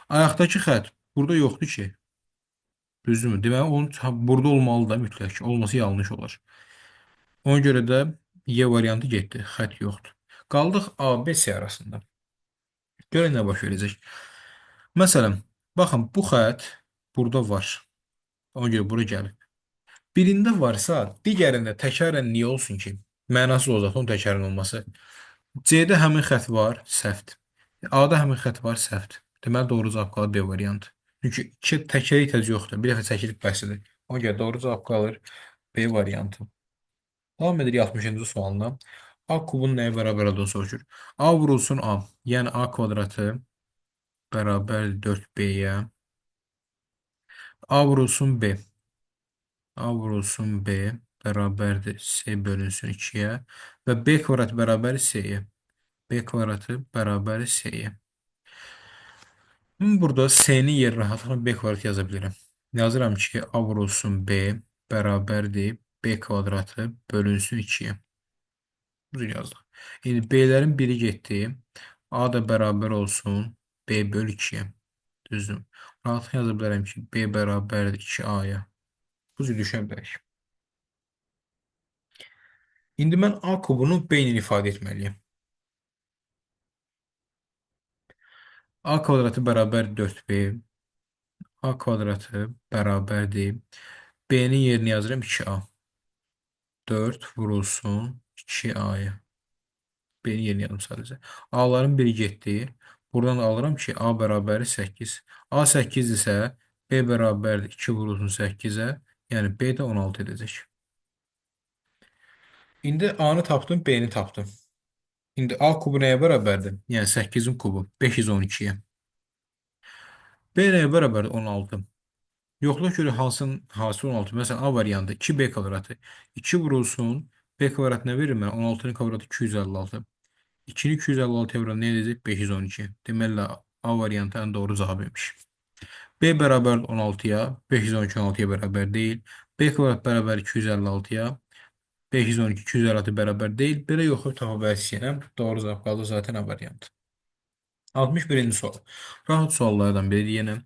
Ayaqdakı xətt burada yoxdur ki. Düzdürmü? Deməli, onun burada olmalı da mütləq ki. Olması yanlış olar. Ona görə də Y variantı getdi. Xətt yoxdur. Qaldıq A, B, C arasında. Görək nə baş verəcək. Məsələn, baxın, bu xətt burada var. Ona görə bura gəlib. Birində varsa, digərində təkrarən niyə olsun ki? Mənasız olacaq onun təkrarən olması. C-də həmin xətt var, səhvdir. A-da həmin xətt var, səhvdir. Deməli, doğru cavab qalır B variantı. Çünki iki təkrar ehtiyac yoxdur. Bir dəfə çəkilib bəhsdir. Ona görə doğru cavab qalır B variantı. Davam edirik 60-cı sualına. A kubun nəyə bərabər olduğunu soruşur. A vurulsun A. Yəni A kvadratı bərabər 4B-yə. A vurulsun B. A vurulsun B bərabərdir C bölünsün 2-yə və B kvadrat bərabər C-yə. B kvadratı bərabər C-yə. Burada C-ni yer rahatlıqla B kvadrat yaza bilirəm. Yazıram ki, A vurulsun B bərabərdir B kvadratı bölünsün 2-yə. Bunu yazdıq. İndi B-lərin biri getdi. A da bərabər olsun B böl 2-yə. Düzdür. Rahatlıqla yaza bilərəm ki, B bərabərdir 2A-ya. Bu cür düşə bilərik. İndi mən A kubunu B ilə ifadə etməliyəm. A kvadratı bərabər 4B. A kvadratı bərabərdir. B-nin yerini yazıram 2A. 4 vurulsun 2A-ya. B-nin yerini yazdım sadəcə. A-ların biri getdi. Buradan alıram ki, A bərabəri 8. A 8 isə B bərabərdir 2 vurulsun 8-ə. Yəni B də 16 edəcək. İndi A-nı tapdım, B-ni tapdım. İndi A kubu nəyə bərabərdir? Yəni 8-in kubu 512-yə. B nəyə bərabərdir? 16. Yoxla görə hansı 16? Məsələn, A variantı 2B kvadratı. 2 vurulsun B kvadratı nə verir mənə? 16-nın kvadratı 256. 2-ni 256-ya vuran nə edəcək? 512. Deməli, A variantı ən doğru cavab imiş. B bərabər 16-ya, 512 16-ya bərabər deyil. B kvadrat bərabər 256-ya, 512 256 bərabər deyil. Belə yoxlayıb tapa bilərsiniz. Doğru cavab qaldı zaten A variantı. 61-ci sual. Rahat suallardan biridir yenə.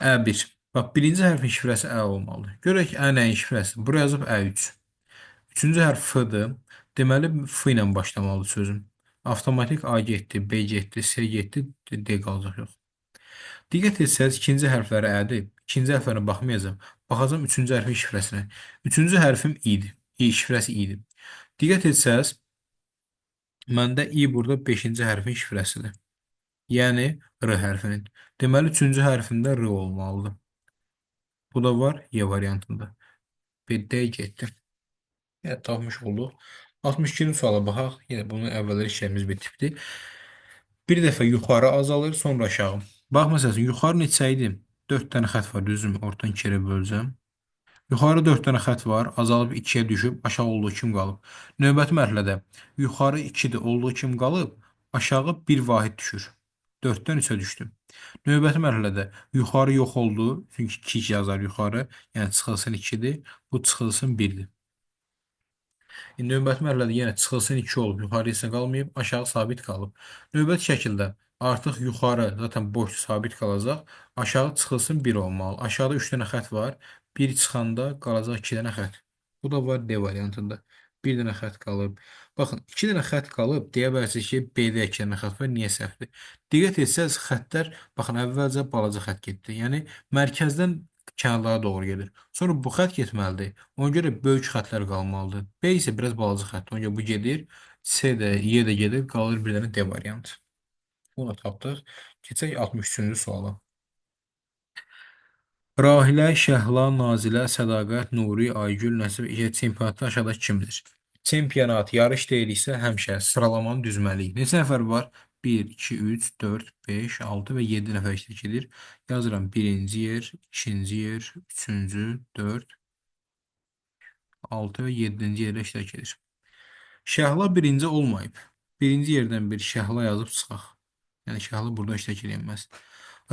Ə1. Bax, birinci hərfin şifrəsi Ə olmalıdır. Görək Ə nəyin şifrəsidir? Buraya yazıb Ə3. Üçüncü hərf F-dır. Deməli, F ilə başlamalıdır sözüm. Avtomatik A getdi, B getdi, C getdi, D qalacaq yox. Diqqət etsəz, ikinci hərfləri Ə-dir. İkinci hərflərə baxmayacağım. Baxacağım üçüncü hərfin şifrəsinə. Üçüncü hərfim İ-dir. İ şifrəsi İ-dir. Diqqət etsəz, məndə İ burada 5-ci hərfin şifrəsidir. Yəni R hərfinin. Deməli, üçüncü hərfində R olmalıdır. Bu da var Y variantında. Bir D getdi. Yəni, tapmış olduq. 62-ci suala baxaq. Yenə bunun əvvəlləri işlərimiz bitibdir. Bir dəfə yuxarı azalır, sonra aşağı. Bax, məsələn, yuxarı neçə idi? 4 dənə xətt var, düzdürmü? Ortadan 2-yə böləcəm. Yuxarı 4 dənə xətt var, azalıb 2-yə düşüb, aşağı olduğu kimi qalıb. Növbəti mərhələdə yuxarı 2-dir, olduğu kimi qalıb, aşağı 1 vahid düşür. 4-dən 3-ə düşdü. Növbəti mərhələdə yuxarı yox oldu, çünki 2 yazar yuxarı, yəni çıxılsın 2-dir, bu çıxılsın 1-dir. Növbəti mərhələdə yenə çıxılsın 2 olub, yuxarı isə qalmayıb, aşağı sabit qalıb. Növbəti şəkildə artıq yuxarı zaten boş sabit qalacaq, aşağı çıxılsın 1 olmalı. Aşağıda 3 dənə xətt var, 1 çıxanda qalacaq 2 dənə xətt. Bu da var D variantında. 1 dənə xətt qalıb. Baxın, 2 dənə xətt qalıb, deyə bilərsiniz ki, B-də 2 dənə xətt var, niyə səhvdir? Diqqət etsəz, xəttlər, baxın, əvvəlcə balaca xətt getdi. Yəni, mərkəzdən kənarlara doğru gedir. Sonra bu xətt getməlidir. Ona görə böyük xəttlər qalmalıdır. B isə biraz balaca xəttdir. Ona görə bu gedir. C də, Y də gedir. Qalır bir dənə D variantı. Bunu da tapdıq. Keçək 63-cü suala. Rahilə, Şəhla, Nazilə, Sədaqət, Nuri, Aygül, Nəsib çempionatda aşağıdakı kimdir? Çempionat, yarış deyiriksə həmişə sıralamanı düzməliyik. Neçə nəfər var? 1, 2, 3, 4, 5, 6 və 7 nəfər iştirak edir. Yazıram birinci yer, ikinci yer, üçüncü, 4, 6 və 7-ci yerdə iştirak edir. Şəhla birinci olmayıb. Birinci yerdən bir şəhla yazıb çıxaq. Yəni şəhla burada iştirak edilməz.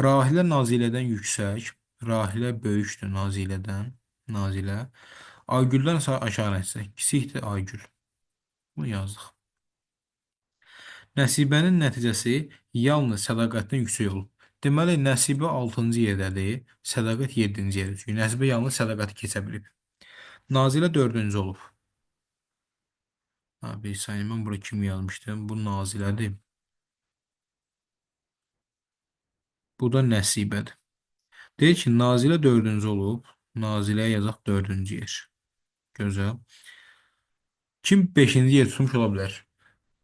Rahilə Nazilədən yüksək. Rahilə böyükdür Nazilədən. Nazilə. Aygüldən isə aşağı etsək. Kiçikdir Aygül. Bunu yazdıq. Nəsibənin nəticəsi yalnız sədaqətdən yüksək olub. Deməli, Nəsibə 6-cı yerdədir, sədaqət 7-ci yerdə. Çünki Nəsibə yalnız sədaqəti keçə bilib. Nazilə 4-cü olub. Ha, bir saniyə, mən bura kimi yazmışdım? Bu Nazilədir. Bu da Nəsibədir. Deyir ki, Nazilə 4-cü olub. Naziləyə yazaq 4-cü yer. Gözəl. Kim 5-ci yer tutmuş ola bilər?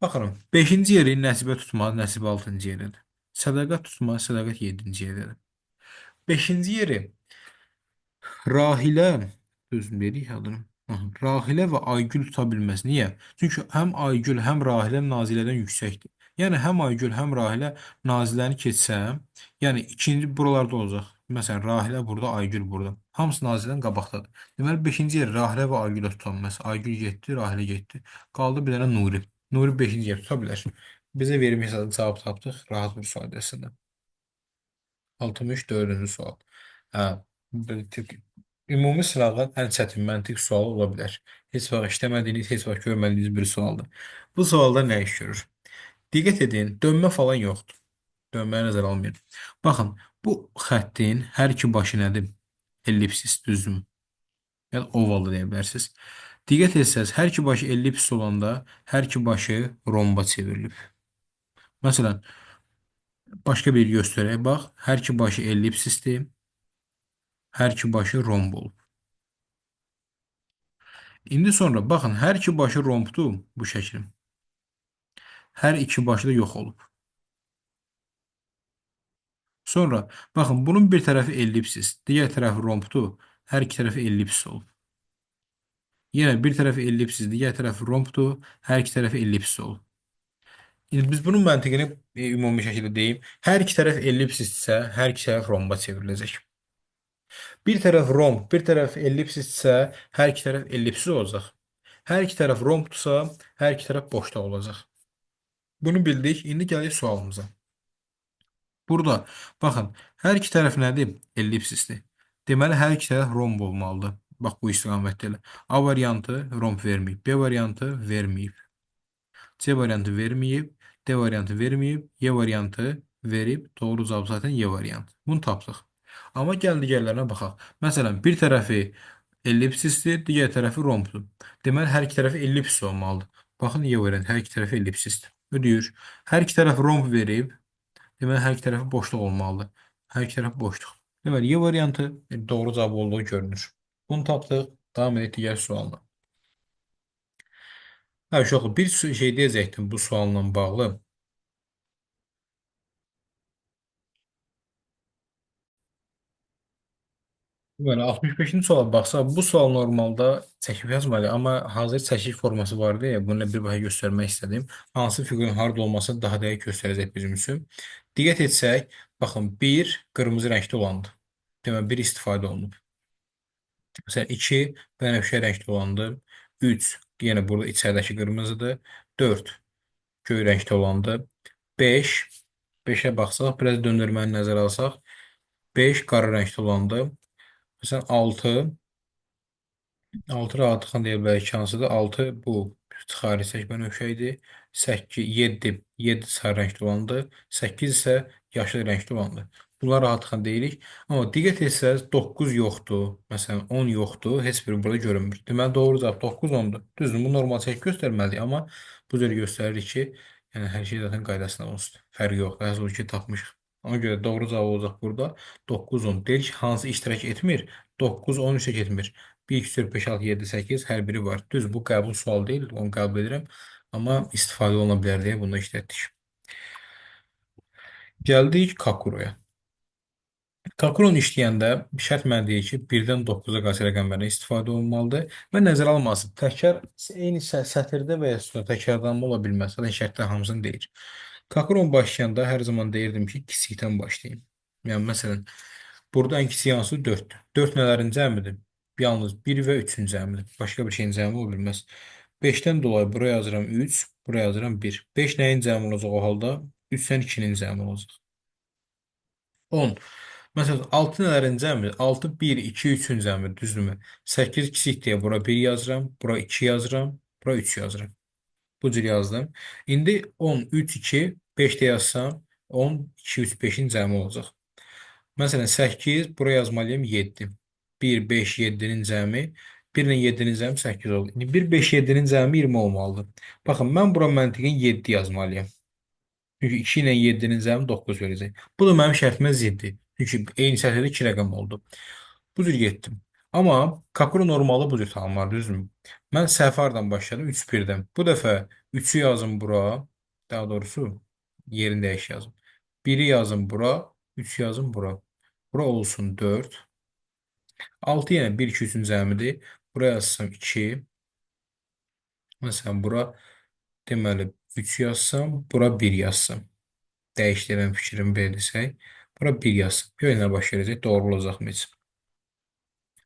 Baxırım. 5-ci yeri Nəsibə tutmaz, Nəsibə 6-cı yerədir. Sədaqət tutmaz, sədaqət 7-ci yerədir. 5-ci yeri Rahilə sözün verik adını. Rahilə və Aygül tuta bilməz. Niyə? Çünki həm Aygül, həm Rahilə Nazilədən yüksəkdir. Yəni həm Aygül, həm Rahilə Naziləni keçsəm, yəni ikinci buralarda olacaq. Məsələn, Rahilə burada, Aygül burada. Hamısı Nazilədən qabaqdadır. Deməli, 5-ci yer Rahilə və Aygülə tutanmaz. Aygül getdi, Rahilə getdi. Qaldı bir dənə Nuri. Nuri 5-ci yer tuta bilər. Bizə verilmiş cavab tapdıq. Rahat bir sual dəstədən. 64-cü sual. Hə, ümumi sınağın ən çətin məntiq sualı ola bilər. Heç vaxt işləmədiyiniz, heç vaxt görmədiyiniz bir sualdır. Bu sualda nə iş görür? Diqqət edin, dönmə falan yoxdur. Dönməyə nəzər almayın. Baxın, bu xəttin hər iki başı nədir? Ellipsis, düzdürmü? Yəni oval da deyə bilərsiniz. Diqqət etsəz, hər iki başı ellipsis olanda hər iki başı romba çevrilib. Məsələn, başqa bir göstərək. Bax, hər iki başı ellipsisdir. Hər iki başı romb olub. İndi sonra baxın, hər iki başı rombdur bu şəklin. Hər iki başı da yox olub. Sonra baxın, bunun bir tərəfi ellipsis, digər tərəfi rombdur. Hər iki tərəfi ellipsis olub. Yenə bir tərəfi ellipsis, digər tərəfi rombdur. Hər iki tərəfi ellipsis olub. İndi biz bunun məntiqini ümumi şəkildə deyim. Hər iki tərəf ellipsissə, hər iki tərəf romba çevriləcək. Bir tərəf romb, bir tərəf ellipsissə, hər iki tərəf ellipsis olacaq. Hər iki tərəf rombdursa, hər iki tərəf boşda olacaq. Bunu bildik. İndi gəlir sualımıza. Burada baxın, hər iki tərəf nədir? Ellipsisdir. Deməli, hər iki tərəf romb olmalıdır. Bax, bu istiqamətdə elə. A variantı romb verməyib. B variantı verməyib. C variantı verməyib. D variantı verməyib. Y variantı verib. Doğru cavab zaten Y variantı. Bunu tapdıq. Amma gəl digərlərinə baxaq. Məsələn, bir tərəfi ellipsisdir, digər tərəfi rombdur. Deməli, hər iki tərəfi ellipsis olmalıdır. Baxın, Y variantı hər iki tərəfi ellipsisdir. Ödəyir. Hər iki tərəf romb verib. Deməli, hər iki tərəfi boşluq olmalıdır. Hər iki tərəf boşluq. Deməli, Y variantı doğru cavab olduğu görünür. Bunu tapdıq. Davam edək digər sualına. Hə, uşaqlar, bir şey deyəcəkdim bu sualla bağlı. Deməli, 65-ci suala baxsaq, bu sual normalda çəkib yazmalı, amma hazır çəkik forması var deyə bunu bir daha göstərmək istədim. Hansı fiqurun harda olması daha dəqiq göstərəcək bizim üçün. Diqqət etsək, baxın, 1 qırmızı rəngdə olandır. Deməli, 1 istifadə olunub. Məsələn, 2 bənövşə rəngdə olandır. 3 yenə burada içəridəki qırmızıdır. 4 göy rəngdə olandır. 5 5-ə baxsaq, biraz döndürməni nəzərə alsaq, 5 qara rəngdə olandır. Məsələn, 6 6 rahatlıqla deyə bilərik ki, hansıdır? 6 bu xarici bənövşə idi. 8, 7 sarı rəngdə olandır. 8 isə yaşıl rəngdə olandır. Bunlar rahatlıqla deyirik. Amma diqqət etsəz 9 yoxdur. Məsələn, 10 yoxdur. Heç biri burada görünmür. Deməli, doğru cavab 9, 10-dur. Düzdür, bu normal çək göstərməlidir. Amma bu cür göstərir ki, yəni hər şey zaten qaydasında olsun. Fərqi yoxdur. Hər şey ki, tapmışıq. Ona görə doğru cavab olacaq burada 9, 10. Deyir ki, hansı iştirak etmir? 9, 10 iştirak etmir. 1, 2, 4, 5, 6, 7, 8 hər biri var. Düz, bu qəbul sual deyil, onu qəbul edirəm. Amma istifadə oluna bilər deyə bunu işlətdik. Gəldik Kakuroya. Kakuron işləyəndə şərt mənə deyir ki, 1-dən 9-a qaç rəqəmlərindən istifadə olunmalıdır və nəzərə alınması. Təkrar eyni sətirdə və ya sütunda təkrarlanma ola bilməz. Zaten şərtlər hamısını deyir. Kakuron başlayanda hər zaman deyirdim ki, kiçikdən başlayın. Yəni, məsələn, burada ən kiçik hansı 4-dür. 4 nələrin cəmidir? Yalnız 1 və 3-ün cəmidir. Başqa bir şeyin cəmi ola bilməz. 5'ten dolayı buraya yazıram 3, buraya yazıram 1. 5 nəyin cəmi olacaq o halda? 3-dən 2-nin cəmi olacaq. 10. Məsələn, 6 nələrin cəmi? 6, 1, 2, 3-ün cəmi, düzdürmü? 8 kiçik deyə bura 1 yazıram, bura 2 yazıram, bura 3 yazıram. Bu cür yazdım. İndi 10, 3, 2, 5 də yazsam, 10, 2, 3, 5-in cəmi olacaq. Məsələn, 8, buraya yazmalıyım 7. 1, 5, 7-nin cəmi. 1 ilə 7-nin cəmi 8 oldu. İndi 1, 5, 7-nin cəmi 20 olmalıdır. Baxın, mən bura məntiqin 7 yazmalıyım. Çünki 2 ilə 7-nin cəmi 9 verəcək. Bu da mənim şərtimə ziddir. Çünki eyni sətirdə 2 rəqəm oldu. Bu cür getdim. Amma Kakura normalı bu cür tamamlar, düzdürmü? Mən səhv hardan başladım? 3 birdən. Bu dəfə 3-ü yazım bura. Daha doğrusu yerini dəyiş yazım. 1-i yazım bura. 3 yazım bura. Bura olsun 4. 6 yenə 1, 2, 3-ün cəmidir. Bura yazsam 2. Məsələn, bura deməli 3 yazsam, bura 1 yazsam. Dəyişdirəm fikrimi belə desək. Bura 1 yazsam. Görün nə baş verəcək? Doğru olacaqmı heç?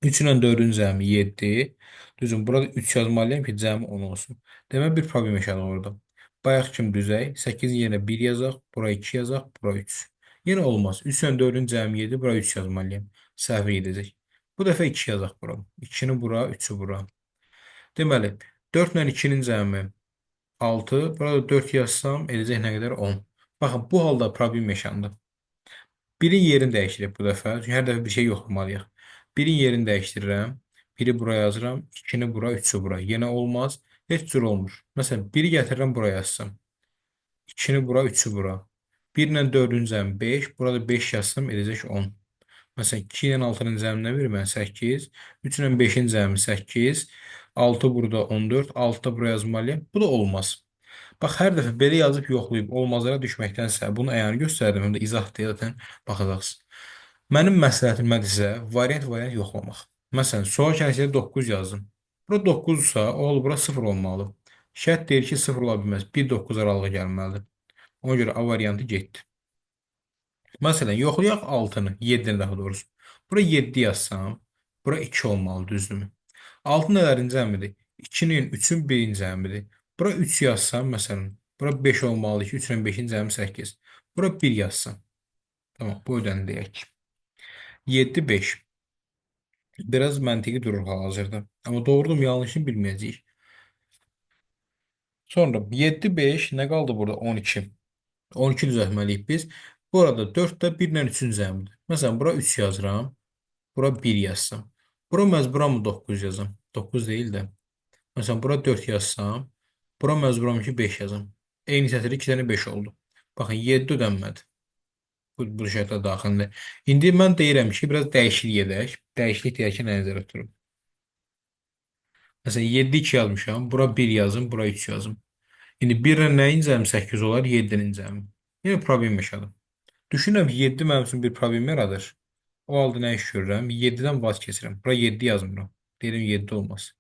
3 ilə 4-ün cəmi 7. Düzün, burada 3 yazmalıyım ki, cəmi 10 olsun. Demək bir problem yaşadıq orada. Bayaq kimi düzək. 8 yerine 1 yazaq, bura 2 yazaq, bura 3. Yenə olmaz. 3 ilə 4-ün cəmi 7, bura 3 yazmalıyım. Səhvə gedəcək. Bu dəfə 2 yazaq bura. 2-ni bura, 3-ü bura. Deməli, 4 ilə 2-nin cəmi 6. Burada 4 yazsam, edəcək nə qədər? 10. Baxın, bu halda problem yaşandı. Birin yerini dəyişdirək bu dəfə. Çünki hər dəfə bir şey yoxlamalıyıq. Birin yerini dəyişdirirəm. Biri buraya yazıram. 2-ni bura, 3-ü bura. Yenə olmaz. Heç cür olmur. Məsələn, biri gətirirəm buraya yazsam. 2-ni bura, 3-ü bura. 1 ilə 4-ün cəmi 5. Burada 5 yazsam edəcək 10. Məsələn, 2 ilə 6-nın cəmi nə verir mənə? 8. 3 ilə 5-in cəmi 8. 6 burada 14. 6 da buraya yazmalıyım. Bu da olmaz. Bax, hər dəfə belə yazıb yoxlayıb olmazlara düşməkdənsə, bunu əyanı göstərdim, həm də izah deyə zaten baxacaqsınız. Mənim məsləhətim nədir sizə? Variant yoxlamaq. Məsələn, sual kəsiyində 9 yazdım. Bura 9-sa, o halda bura 0 olmalı. Şərt deyir ki, 0 ola bilməz. 1-9 aralığı gəlməlidir. Ona görə A variantı getdi. Məsələn, yoxlayaq 6-nı, 7-ni daha doğrusu. Bura 7 yazsam, bura 2 olmalı, düzdürmü? 6 nələrin cəmidir? 2-nin, 3-ün, 1-in cəmidir. Bura 3 yazsam, məsələn, bura 5 olmalı ki, 3-ün, 5-in cəmi 8. Bura 1 yazsam. Tamam, bu ödəni deyək. 7, 5. Biraz məntiqi durur hal-hazırda. Amma doğrudur mu, yanlışını bilməyəcəyik. Sonra 7, 5, nə qaldı burada? 12. 12 düzəltməliyik biz. Bu arada 4 də 1 ilə 3-ün cəmidir. Məsələn, bura 3 yazıram. Bura 1 yazsam. Bura məcburam 9 yazam. 9 deyil də. Məsələn, bura 4 yazsam. Bura məcburam ki 5 yazam. Eyni sətirdə 2 dənə 5 oldu. Baxın, 7 ödənmədi. Bu şərtlə daxilində. İndi mən deyirəm ki, biraz dəyişiklik edək. Dəyişiklik deyərkən nə nəzərdə tuturum? Məsələn, 7, 2 yazmışam. Bura 1 yazım, bura 3 yazım. İndi 1 ilə nəyin cəmi 8 olar? 7-nin cəmi. Yenə problem yaşadım. Düşünürəm ki, 7 mənim üçün bir problem yaradır. O halda nə iş görürəm? 7-dən vaz keçirəm. Bura 7 yazmıram. Deyirəm 7 olmaz.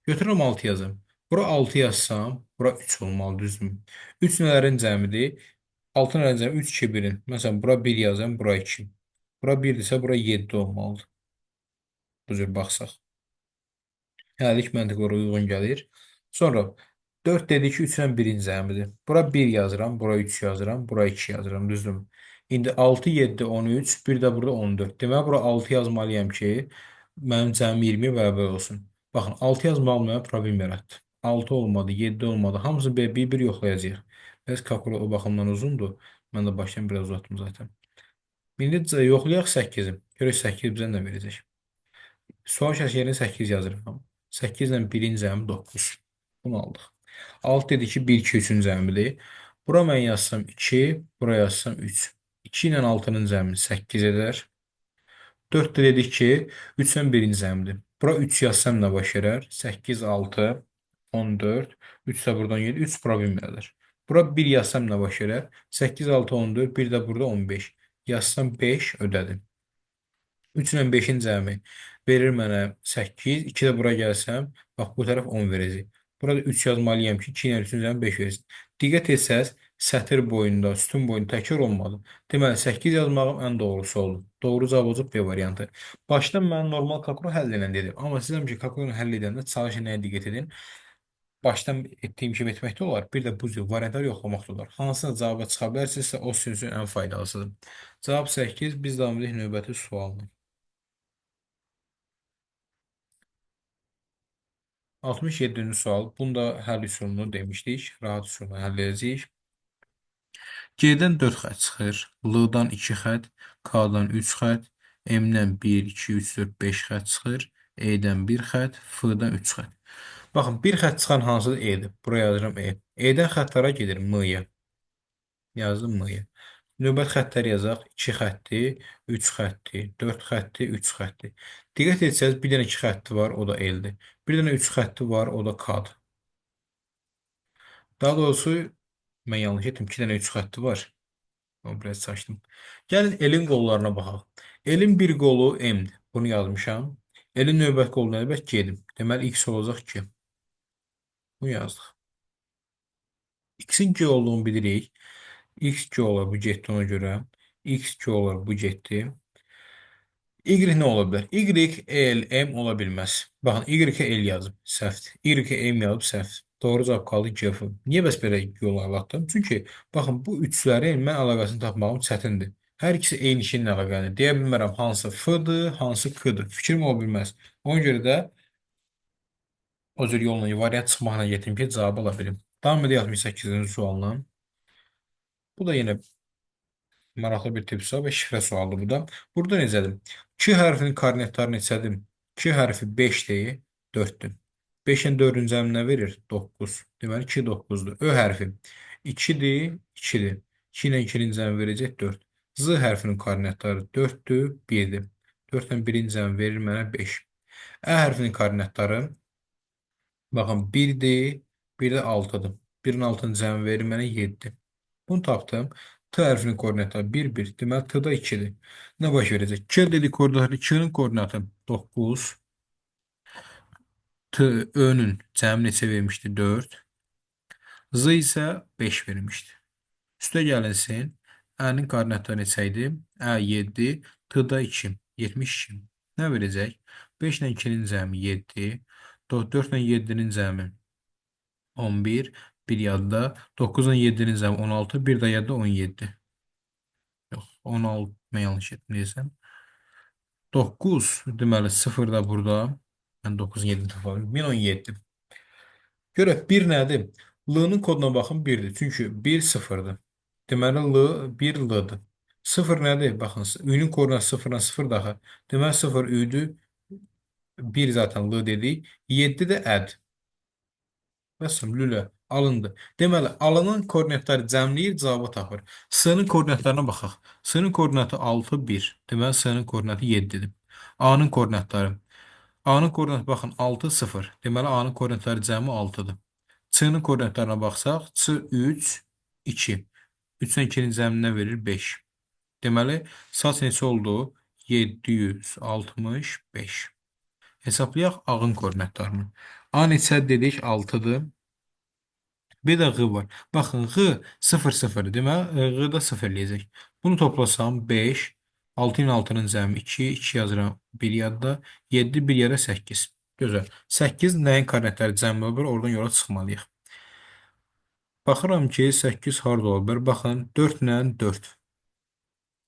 Götürürəm 6 yazım. Bura 6 yazsam, bura 3 olmalı, düzdürmü? 3 nələrin cəmidir? 6 nələrin cəmi 3, 2, 1-in. Məsələn, bura 1 yazam, bura 2. Bura 1-dirsə, bura 7 olmalıdır. Bu cür baxsaq. Hələlik məntiqə uyğun gəlir. Sonra 4 dedi ki, 3 ilə 1-in cəmidir. Bura 1 yazıram, bura 3 yazıram, bura 2 yazıram, düzdürmü? İndi 6, 7, 13, bir də burada 14. Demək, bura 6 yazmalıyam ki, mənim cəmi 20 bərabər olsun. Baxın, 6 yazmağım mənə problem yaratdı. 6 olmadı, 7 olmadı. Hamısını bir-bir yoxlayacağıq. Bəs kalkula o baxımdan uzundur. Mən də başdan biraz uzatdım zaten. İndi yoxlayaq 8-i. Görək 8 bizə nə verəcək. Sual şəklinə 8 yazırıq. 8 ilə 1-in cəmi 9. Bunu aldıq. 6 dedi ki, 1, 2, 3-ün cəmidir. Bura mən yazsam 2, bura yazsam 3. 2 ilə 6-nın cəmi 8 edər. 4 də dedik ki, 3 ilə 1-in cəmidir. Bura 3 yazsam nə baş verər? 8, 6, 14. 3 də buradan 7, 3 problem yaradır. Bura 1 yazsam nə baş verər? 8, 6, 14, bir də burada 15. Yazsam 5 ödədim. 3 ilə 5-in cəmi verir mənə 8. 2 də bura gəlsəm, bax bu tərəf 10 verəcək. Burada 3 yazmalıyam ki, 2 ilə 3-ün cəmi 5 versin. Diqqət etsəz, sətir boyunda, sütun boyunda təkrar olmadı. Deməli, 8 yazmağım ən doğrusu oldu. Doğru cavab olacaq B variantı. Başdan mən normal kalkulu həll edən dedim. Amma sizəm ki, kalkulunu həll edəndə çalışın nəyə diqqət edin. başdan etdiyim kimi etmək də olar. Bir də bu cür variantlar yoxlamaq da olar. Hansına cavaba çıxa bilərsinizsə o sizin üçün ən faydalısıdır. Cavab 8. Biz davam edirik növbəti sualına. 67-ci sual. Bunda həll üsulunu demişdik. Rahat üsulla həll edəcəyik. G-dən 4 xətt çıxır. L-dan 2 xətt, K-dan 3 xətt, M-dən 1, 2, 3, 4, 5 xətt çıxır. E-dən 1 xətt, F-dan 3 xətt. Baxın, bir xətt çıxan hansıdır? E-dir. Buraya yazıram E. E-dən xəttlara gedir M-yə. Yazdım M-yə. Növbət xəttləri yazaq. 2 xətti, 3 xətti, 4 xətti, 3 xətti. Diqqət etsəniz, bir dənə 2 xətti var, o da L-dir. Bir dənə 3 xətti var, o da K-dır. Daha doğrusu, mən yanlış etdim. 2 dənə 3 xətti var. O biraz saçdım. Gəlin elin qollarına baxaq. Elin bir qolu M-dir. Bunu yazmışam. Elin növbət qolu növbət G-dir. Deməli, X olacaq ki. Bunu yazdıq. X-in G olduğunu bilirik. X G olar bu getdi ona görə. X G olar bu getdi. Y nə ola bilər? Y, L, M ola bilməz. Baxın, Y-ə L yazıb, səhvdir. Y-ə M yazıb, səhvdir. Doğru cavab qaldı C. Niyə bəs belə yol anlattım? Çünki, baxın, bu üçlərin mən əlaqəsini tapmağım çətindir. Hər ikisi eyni şeyin əlaqəlidir. Deyə bilmərəm hansı F-dır, hansı K-dır. Fikrim ola bilməz. Ona görə də o cür yolla, variant çıxmaqla yetim ki, cavabı ala bilim. Davam edək 68-ci sualla. Bu da yenə maraqlı bir tip sual və şifrə sualıdır bu da. Burada necədir? 2 hərfinin koordinatları neçədir? 2 hərfi 5-dir, 4-dür. 5-in 4-cü cəmi nə verir? 9. Deməli 2 9-dur. Ö hərfi 2-dir, 2-dir. 2 ilə 2-nin cəmi verəcək 4. Z hərfinin koordinatları 4-dür, 1-dir. 4 ilə 1-in cəmi verir mənə 5. Ə hərfinin koordinatları baxın 1-dir, bir də 6-dır. 1-in 6-nın cəmi verir mənə 7. Bunu tapdım. T hərfinin koordinatları 1, 1. Deməli, T-da 2-dir. Nə baş verəcək? K dedik koordinatı 2-nin koordinatı 9. T, Ö-nün cəmi neçə vermişdi? 4. Z isə 5 vermişdi. Üstə gəlinsin. Ə-nin koordinatları neçə idi? Ə 7, T-da 2. 72. Nə verəcək? 5 ilə 2-nin cəmi 7. 4 ilə 7-nin cəmi 11. Bir yadda. 9 ilə 7-nin cəmi 16. Bir də yadda 17. Yox, 16 mən yanlış etdim deyəsən. 9 deməli 0 da burada. Mən 9 7 tapıyorum. 1017. Görək 1 nədir? L-nın koduna baxın 1-dir. Çünki 1 0-dır. Deməli L 1 L-dır. 0 nədir? Baxın, Ü-nün koordinatı 0-dan 0 daha. Deməli 0 Ü-dür. 1 zaten L dedik. 7 də əd. Bəsəm, lülə alındı. Deməli, alınan koordinatları cəmləyir, cavabı tapır. S-nın koordinatlarına baxaq. S-nın koordinatı 6, 1. Deməli, S-nın koordinatı 7-dir. A-nın koordinatları. A-nın koordinatı baxın 6, 0. Deməli, A-nın koordinatları cəmi 6-dır. C-nin koordinatlarına baxsaq, C 3, 2. 3-dən 2-nin cəmindən verir 5. Deməli, saç neçə oldu? 765. Hesablayaq A-nın koordinatlarını. A neçə dedik? 6-dır. Bir də G var. Baxın, G 0, 0. Deməli, G-da 0 eləyəcək. Bunu toplasam 5. 6 ilə 6-nın cəmi 2. 2 yazıram 1 yadda. 7, 1 yerə 8. Gözəl. 8 nəyin koordinatları cəmi olur? Oradan yola çıxmalıyıq. Baxıram ki, 8 harda ola bilər? Baxın, 4 ilə 4.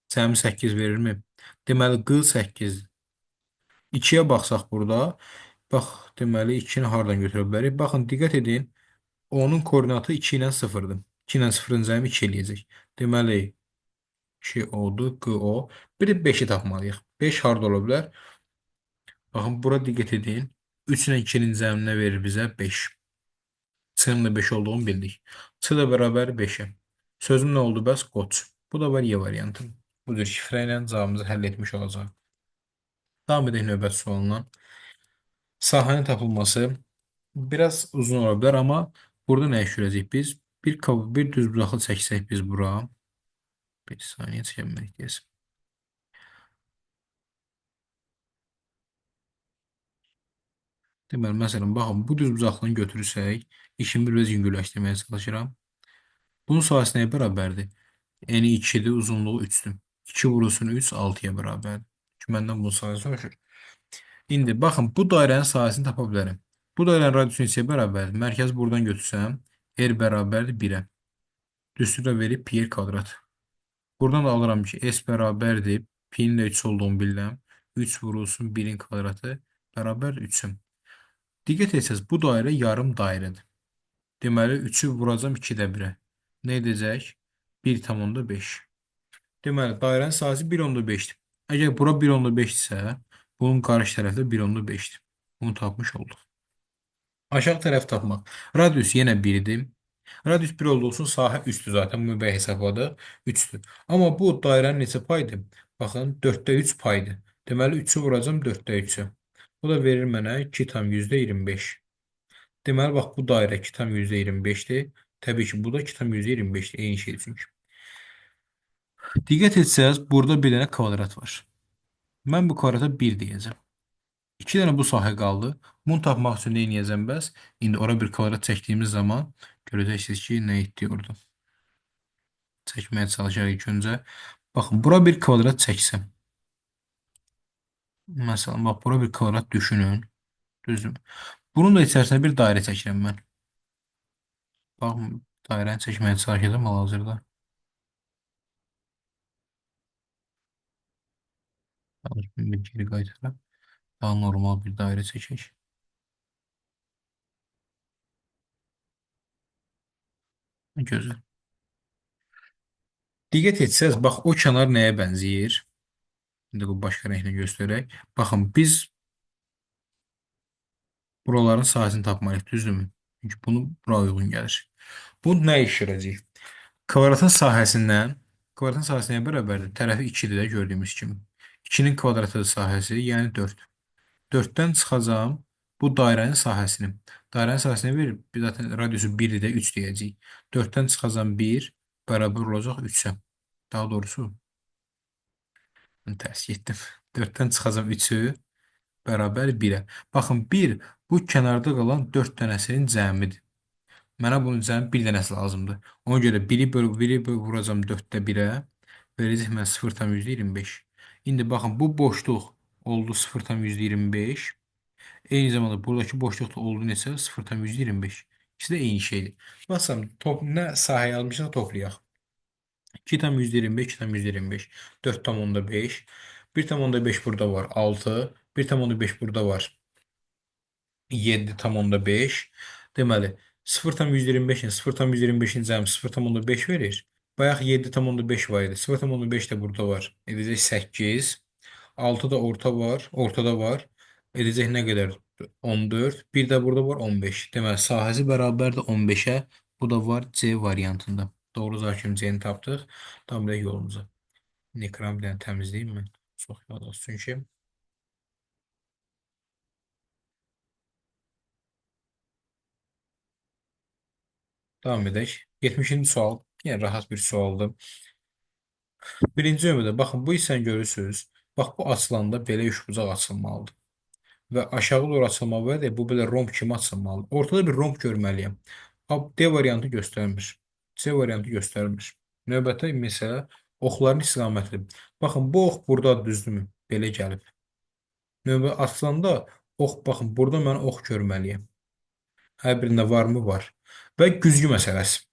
Cəmi 8 verirmi? Deməli, G 8-dir. 2-yə baxsaq burada. Bax, deməli, 2-ni hardan götürə bilərik? Baxın, diqqət edin. Onun koordinatı 2 ilə 0-dır. 2 ilə 0-ın cəmi 2 eləyəcək. Deməli, 2 oldu, Q o. Bir də 5-i tapmalıyıq. 5 harda ola bilər? Baxın, bura diqqət edin. 3 ilə 2-nin cəminə verir bizə 5. C-nin də 5 olduğunu bildik. C də bərabər 5-ə. Sözüm nə oldu bəs? Qoç. Bu da var Y variantı. Bu cür şifrə ilə cavabımızı həll etmiş olacaq. Davam edək növbət sualına. Sahənin tapılması biraz uzun ola bilər, amma burada nə iş görəcəyik biz? Bir düz bucaqlı çəksək biz bura. Bir saniyə çəkilmək deyəsin. Deməli, məsələn, baxın, bu düz bucaqlını götürürsək, işimi biraz yüngülləşdirməyə çalışıram. Bunun sahəsi nəyə bərabərdir? Eni 2-dir, uzunluğu 3-dür. 2 vurulsun 3, 6-ya bərabərdir. Çünki məndən bunun sahəsi soruşur. İndi, baxın, bu dairənin sahəsini tapa bilərəm. Bu dairenin radiusu neçəyə bərabərdir? Mərkəz buradan götürsəm, r bərabərdir 1-ə. Üstüdə verib pi r kvadrat. Buradan da alıram ki, s bərabərdir. Pi-nin də 3 olduğunu bilirəm. 3 vurulsun 1-in kvadratı bərabər 3-üm. Diqqət etsəz, bu dairə yarım dairədir. Deməli, 3-ü vuracam 2-də 1-ə. Nə edəcək? 1,5. Deməli, dairənin sahəsi 1,5-dir. Əgər bura 1,5-dirsə, bunun qarşı tərəfi də 1,5-dir. Bunu tapmış olduq. Aşağı tərəf tapmaq. Radius yenə 1-dir. Radius 1 olduğu üçün sahə 3-dür zaten. Bunu belə hesabladıq. 3-dür. Amma bu dairənin neçə paydır? Baxın, 4-də 3 paydır. Deməli, 3-ü vuracam 4-də 3-ü. Bu da verir mənə 2,25. Deməli, bax, bu dairə 2,25-dir. Təbii ki, bu da 2,25-dir. Eyni şeydir çünki. Diqqət etsəz, burada bir dənə kvadrat var. Mən bu kvadrata 1 deyəcəm. 2 dənə bu sahə qaldı. Bunu tapmaq üçün nə edəcəm bəs? İndi ora bir kvadrat çəkdiyimiz zaman görəcəksiniz ki, nə etdi orada. Çəkməyə çalışarıq ilk öncə. Baxın, bura bir kvadrat çəksəm. Məsələn, bax, bura bir kvadrat düşünün. Düzdür. Bunun da içərisində bir dairə çəkirəm mən. Baxın, dairəni çəkməyə çalışacağım hal-hazırda. Bir geri qaytaraq. Daha normal bir dairə çəkək. Gözəl. Diqqət etsəz, bax, o kənar nəyə bənzəyir? İndi bu başqa rənglə göstərək. Baxın, biz buraların sahəsini tapmalıyıq, düzdürmü? Çünki bunu bura uyğun gəlir. Bu nə iş görəcək? Kvadratın sahəsi nəyə bərabərdir? Tərəfi 2-dir də gördüyümüz kimi. 2-nin kvadratıdır sahəsi, yəni 4. 4-dən çıxacam bu dairənin sahəsini. Dairənin sahəsini verir. Biz zaten radiusu 1-dir də 3 deyəcəyik. 4-dən çıxacam 1 bərabər olacaq 3-ə. Daha doğrusu mən tərs getdim. 4-dən çıxacam 3-ü bərabər 1-ə. Baxın, 1 bu kənarda qalan 4 dənəsinin cəmidir. Mənə bunun cəmi 1 dənəsi lazımdır. Ona görə 1-i vuracam 4-də 1-ə. Verəcək mən 0,25. İndi baxın, bu boşluq oldu 0,25. Eyni zamanda buradakı boşluq da oldu neçə? 0,25. İkisi də eyni şeydir. Baxsam, nə sahəyə almışıq toplayaq. 2,25, 2,25. 4,5. 1,5 burada var 6. 1,5 burada var 7,5. Deməli, 0,125-in 0,125-in cəmi 0,5 verir. Bayaq 7,5 var idi. 0,5 də burada var. Edəcək 8. 6 da ortada var. Edəcək nə qədər? 14. Bir də burada var 15. Deməli, sahəsi bərabərdir 15-ə. Bu da var C variantında. Doğru cavab C-ni tapdıq. Tam da yolumuza. Ekran bir dənə təmizləyim mən. Çox yad olsun ki. Davam edək. 70-ci sual. Yəni rahat bir sualdır. Birinci növbədə baxın, bu hissəni görürsünüz. Bax, bu açılanda belə üçbucaq açılmalıdır. Və aşağı doğru açılmalı və bu belə romb kimi açılmalıdır. Ortada bir romb görməliyəm. D variantı göstərmir. C variantı göstərmir. Növbəti məsələ oxların istiqamətidir. Baxın, bu ox burada düzdürmü? Belə gəlib. Növbə açılanda ox, baxın, burada mən ox görməliyəm. Hər birində varmı? Var. Və güzgü məsələsi.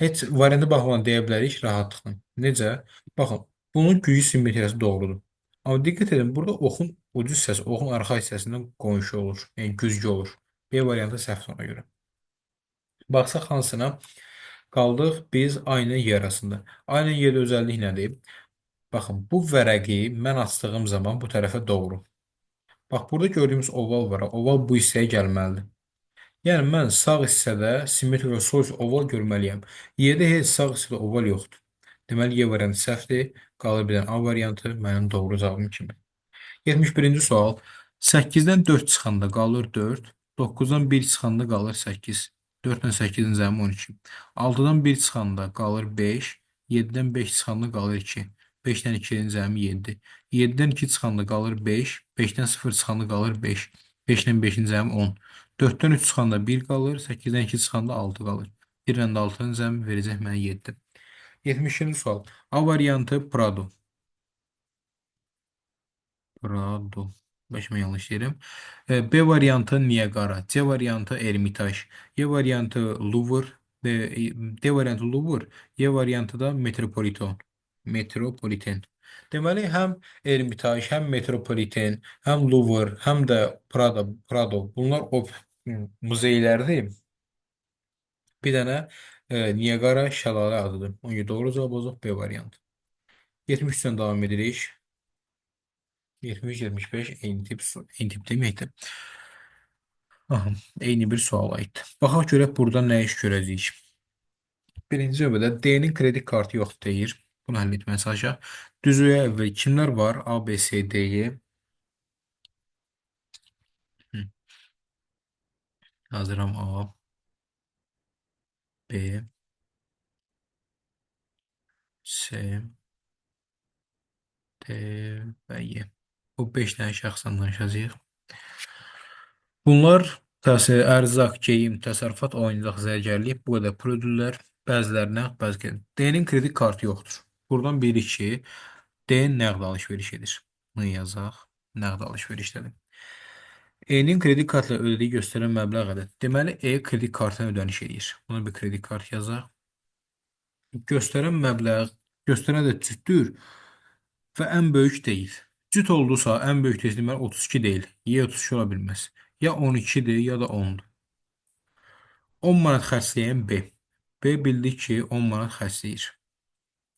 Heç variantı baxmadan deyə bilərik rahatlıqla. Necə? Baxın, bunun gücü simmetriyası doğrudur. Amma diqqət edin, burada oxun ucu hissəsi, oxun arxa hissəsindən qonşu olur. Yəni güzgü olur. B variantı səhvdir ona görə. Baxsaq hansına? Qaldıq biz aynı yer arasında. Aynı yer özəllik nədir? Baxın, bu vərəqi mən açdığım zaman bu tərəfə doğru. Bax, burada gördüyümüz oval var. Oval bu hissəyə gəlməlidir. Yəni mən sağ hissədə simmetrik və sol hissədə oval görməliyəm. Yerdə heç sağ hissədə oval yoxdur. Deməli, Y variantı səhvdir. Qalır bir dənə A variantı mənim doğru cavabım kimi. 71-ci sual. 8-dən 4 çıxanda qalır 4. 9-dan 1 çıxanda qalır 8. 4-dən 8-in cəmi 12. 6-dan 1 çıxanda qalır 5. 7-dən 5 çıxanda qalır 2. 5-dən 2-nin cəmi 7. 7-dən 2 çıxanda qalır 5. 5-dən 0 çıxanda qalır 5. 5-dən 5-in cəmi 10. 4-dən 3 çıxanda 1 qalır. 8-dən 2 çıxanda 6 qalır. 1 ilə 6-nın cəmi verəcək mənə 7. 70-ci sual. A variantı Prado. Prado. Başıma yanlış deyirəm. B variantı Niagara, C variantı Ermitaj, E variantı Louvre, D variantı Louvre, E variantı da Metropolitan. Metropoliten. Deməli, həm Ermitaj, həm Metropoliten, həm Louvre, həm də Prado. Bunlar o muzeylərdir. Bir dənə Niagara şəlalə adıdır. Ona görə doğru cavab olacaq B variantı. 73-dən davam edirik. 70-75 eyni tip deməkdir. Aha, eyni bir sual aiddir. Baxaq görək burada nə iş görəcəyik. Birinci növbədə D-nin kredi kartı yoxdur deyir. Bunu həll etməyə çalışaq. Düzüyə əvvəl kimlər var? A, B, C, D-yi. Yazıram A, B, C, D və E. Bu 5 dənə şəxsdən danışacağıq. Bunlar ərzaq, geyim, təsərrüfat, oyuncaq, zərgərlik bu qədər pul ödürlər. Bəziləri nəqd, bəziləri. D-nin kredi kartı yoxdur. Buradan bilirik ki, D nəqd alış-veriş edir. Bunu yazaq. Nəqd alış-verişdədir. E-nin kredi kartla ödədiyi göstərən məbləğ qədər. Deməli, E kredi kartına ödəniş edir. Buna bir kredi kart yazaq. Göstərən məbləğ göstərən də cütdür və ən böyük deyil. Cüt oldusa ən böyük deyil, deməli 32 deyil. Y 32 ola bilməz. Ya 12-dir, ya da 10-dur. 10 manat xərcləyən B. B bildi ki, 10 manat xərcləyir.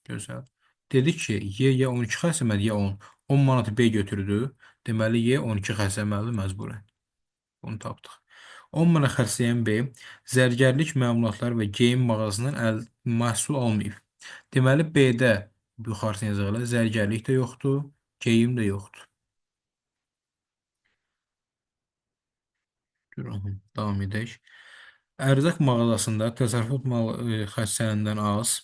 Gözəl. Dedi ki, Y ya 12 xərcləməli, ya 10. 10 manatı B götürdü. Deməli, Y 12 xərcləməli məcburən. Bunu tapdıq. 10 manat xərcləyən B zərgərlik məmulatları və geyim mağazasından məhsul almayıb. Deməli, B-də yuxarısına yazıqlar, zərgərlik də yoxdur, geyim də yoxdur. Durun, davam edək. Ərzaq mağazasında təsərrüfat xərclənəndən az.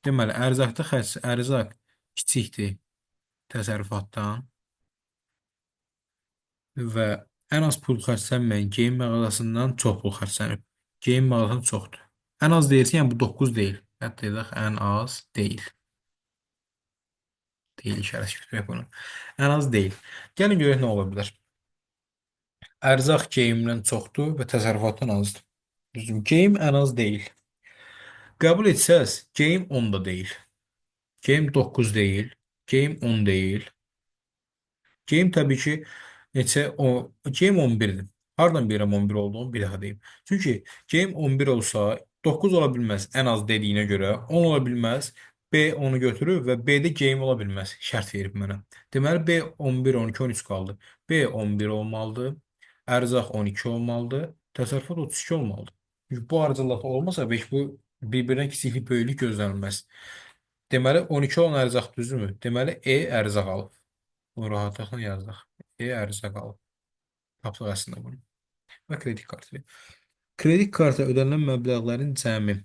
Deməli, ərzaq kiçikdir təsərrüfatdan və ən az pul xərclənməyən geyim mağazasından çox pul xərclənib. Geyim mağazasından çoxdur. Ən az deyirsə, yəni bu 9 deyil. Hətta edək, ən az deyil. Deyil işarəsi götürək bunu. Ən az deyil. Gəlin görək nə ola bilər. Ərzaq geyimdən çoxdur və təsərrüfatdan azdır. Düzdür, geyim ən az deyil. Qəbul etsəz, geyim 10 da deyil. Geyim 9 deyil. Geyim 10 deyil. Geyim təbii ki, geyim 11-dir. Hardan bilirəm 11 olduğunu bir daha deyim. Çünki geyim 11 olsa 9 ola bilməz ən az dediyinə görə. 10 ola bilməz. B onu götürür və B-də geyim ola bilməz. Şərt verib mənə. Deməli B 11, 12, 13 qaldı. B 11 olmalıdır. Ərzaq 12 olmalıdır. Təsərrüfat 32 olmalıdır. Çünki bu arıcılıqda olmasa heç bu bir-birindən kiçiklik, böyüklük gözlənilməz. Deməli 12 olan ərzaq düzdürmü? Deməli E ərzaq alıb. Bunu rahatlıqla yazdıq. E ərizə qalıb. Tapdıq əslində bunu. Və kredit kartı. Kredit kartı ödənilən məbləğlərin cəmi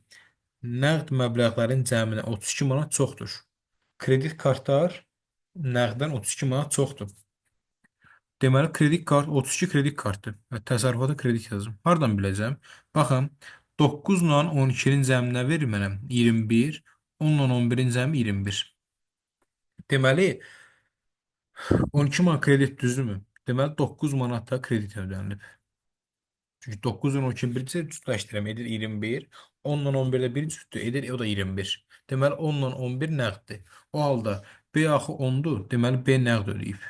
nəqd məbləğlərin cəminə 32 manat çoxdur. Kredit kartlar nəqdən 32 manat çoxdur. Deməli, kredit kart 32 kredit kartdır. Və təsərrüfata kredit yazım. Hardan biləcəm? Baxın, 9 ilə 12-nin cəminə verir mənə 21, 10 ilə 11-in cəmi 21. Deməli, 12 manat kredit düzdürmü? Deməli 9 manat da kredit ödənilib. Çünki 9 ilə 12 bircə cütləşdirəm, edir 21. 10 ilə 11-də bir cütdür, edir o da 21. Deməli 10 ilə 11 nəqddir. O halda B axı 10-dur, deməli B nəqd ödəyib.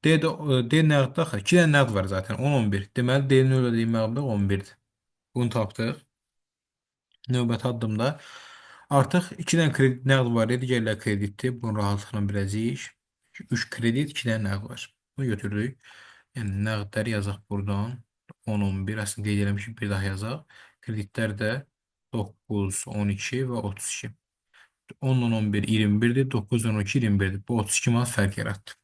D nəqddə axı 2 dənə nəqd var zaten, 10, 11. Deməli D-nin ödədiyi məbləğ 11-dir. Bunu tapdıq. Növbəti addımda artıq 2 dənə kredit nəqd var, digərlər kreditdir. Bunu rahatlıqla biləcəyik. 3 kredit, 2 dənə nəqd var. Bunu götürdük. Yəni nəqdləri yazaq buradan. 10, 11. Əslində qeyd eləmişik, bir daha yazaq. Kreditlər də 9, 12 və 32. 10 ilə 11 21-dir, 9 ilə 12 21-dir. Bu 32 manat fərq yaratdı.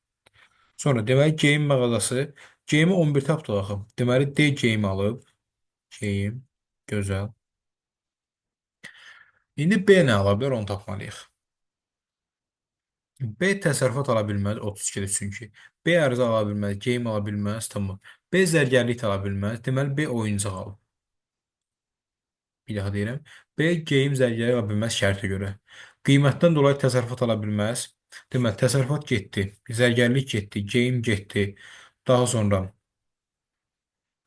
Sonra deməli geyim mağazası. Geyimi 11 tapdıq axı. Deməli D geyim alıb. Geyim. Gözəl. İndi B nə ala bilər, onu tapmalıyıq. B təsərrüfat ala bilməz 32-dir çünki. B ərzaq ala bilməz, geyim ala bilməz, tamam. B zərgərlik ala bilməz. Deməli B oyuncaq alıb. Bir daha deyirəm. B geyim zərgərlik ala bilməz şərtə görə. Qiymətdən dolayı təsərrüfat ala bilməz. Deməli, təsərrüfat getdi, zərgərlik getdi, geyim getdi. Daha sonra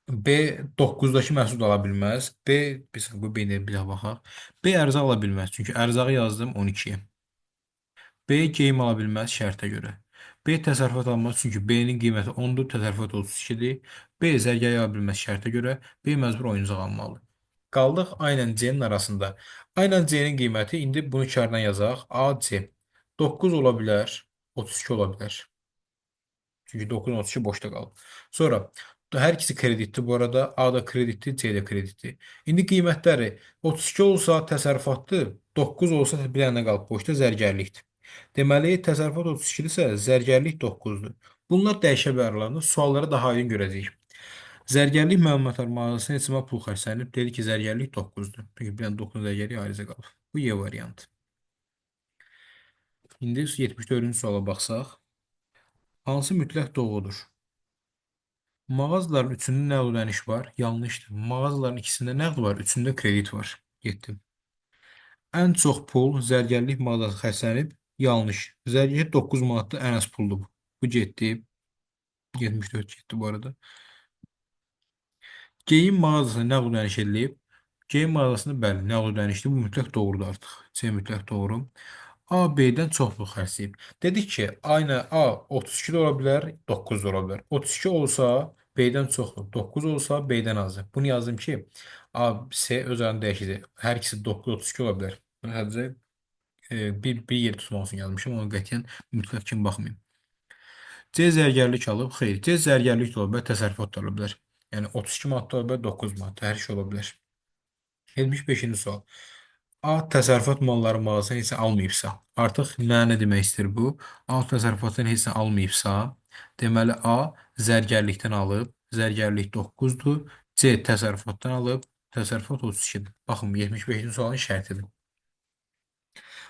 B 9-dakı məhsul ala bilməz. Bu B-də bir daha baxaq. B ərzaq ala bilməz. Çünki ərzağı yazdım 12-yə. B geyim ala bilməz şərtə görə. B təsərrüfat almaz çünki B-nin qiyməti 10-dur, təsərrüfat 32-dir. B zərgər ala bilməz şərtə görə B məcbur oyuncaq almalıdır. Qaldıq A ilə C-nin arasında. A ilə C-nin qiyməti indi bunu kərdən yazaq. A, C. 9 ola bilər, 32 ola bilər. Çünki 9 32 boşda qalıb. Sonra hər ikisi kreditdir bu arada. A da kreditdir, C də kreditdir. İndi qiymətləri 32 olsa təsərrüfatdır, 9 olsa bir dənə qalıb boşda zərgərlikdir. Deməli, təsərrüfat 32-dirsə, zərgərlik 9-dur. Bunlar dəyişə bilərlər. Sualları daha aydın görəcəyik. Zərgərlik məlumatlar mağazasına heçmə pul xərclənib. Dedi ki, zərgərlik 9-dur. Çünki bir dənə 9 zərgərlik ayrıca qalıb. Bu Y variantı. İndi 74-cü suala baxsaq. Hansı mütləq doğrudur? Mağazaların üçündə nəqd ödəniş var. Yanlışdır. Mağazaların ikisində nəqd var, üçündə kredit var. Getdim. Ən çox pul zərgərlik mağazası xərclənib. Yanlış. Zərgərlik 9 manatdır, ən az puldur bu. Bu getdi. 74 getdi bu arada. Geyim mağazasına nəqd ödəniş edilib. Geyim mağazasında bəli, nəqd ödənişdir. Bu mütləq doğrudur artıq. C mütləq doğru. A B-dən çox pul xərcləyib. Dedik ki, aynı A 32 də ola bilər, 9 da ola bilər. 32 olsa B-dən çoxdur. 9 olsa B-dən azdır. Bunu yazdım ki, A, C öz arasında dəyişəcək. Hər ikisi 9, 32 ola bilər. Sadəcə bir yer tutmaq üçün yazmışım. Ona qətiyyən mütləq kimi baxmayın. C zərgərlik alıb, xeyr. C zərgərlik də ola bilər, təsərrüfat da ola bilər. Yəni 32 manat da ola bilər, 9 manat da hər şey ola bilər. 75-ci sual. A təsərrüfat malları mağazasından heç nə almayıbsa, artıq nə demək istəyir bu? A təsərrüfatdan heç nə almayıbsa, deməli A zərgərlikdən alıb, zərgərlik 9-dur. C təsərrüfatdan alıb, təsərrüfat 32-dir. Baxın, 75-ci sualın şərtidir.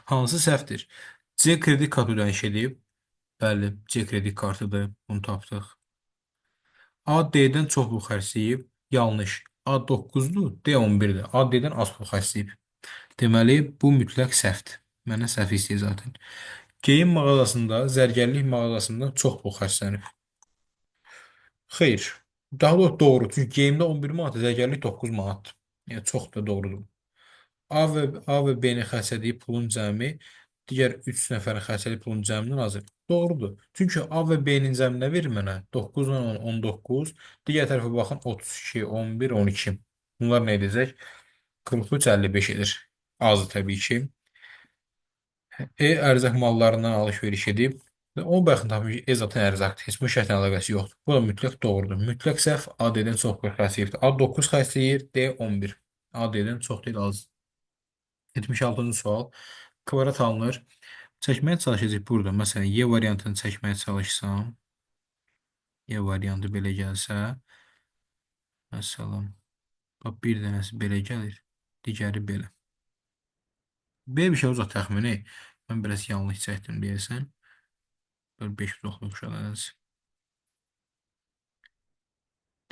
Hansı səhvdir? C kredit kartı ödəniş edib. Bəli, C kredit kartıdır. Bunu tapdıq. A D-dən çox pul xərcləyib. Yanlış. A 9-dur, D 11-dir. A D-dən az pul xərcləyib. Deməli, bu mütləq səhvdir. Mənə səhv istəyir zaten. Geyim mağazasında, zərgərlik mağazasında çox pul xərclənib. Xeyr. Daha doğrusu doğru. Çünki geyimdə 11 manat, zərgərlik 9 manatdır. Yəni çox da doğrudur. A və B-nin xərclədiyi pulun cəmi digər 3 nəfərin xərclədiyi pulun cəmindən azdır. Doğrudur. Çünki A və B-nin cəmi nə verir mənə? 9 ilə 10, 19. Digər tərəfə baxın 32, 11, 12. Bunlar nə edəcək? 43, 55 edir. Azdır təbii ki. Ərzaq mallarından alış-veriş edib. Və o baxın tabii ki, zaten ərzaqdır. Heç bu şərtlə əlaqəsi yoxdur. Bu da mütləq doğrudur. Mütləq səhv A D-dən çox xərcləyirdir. A 9 xərcləyir, D 11. A D-dən çox deyil, az. 76-cı sual. Kvadrat alınır. Çəkməyə çalışacaq burada. Məsələn, Y variantını çəkməyə çalışsam, Y variantı belə gəlsə, məsələn, bax, bir dənəsi belə gəlir, digəri belə. B bir şey olacaq təxmini. Mən biraz yanlış çəkdim deyəsən. 590 uşaqlarınız.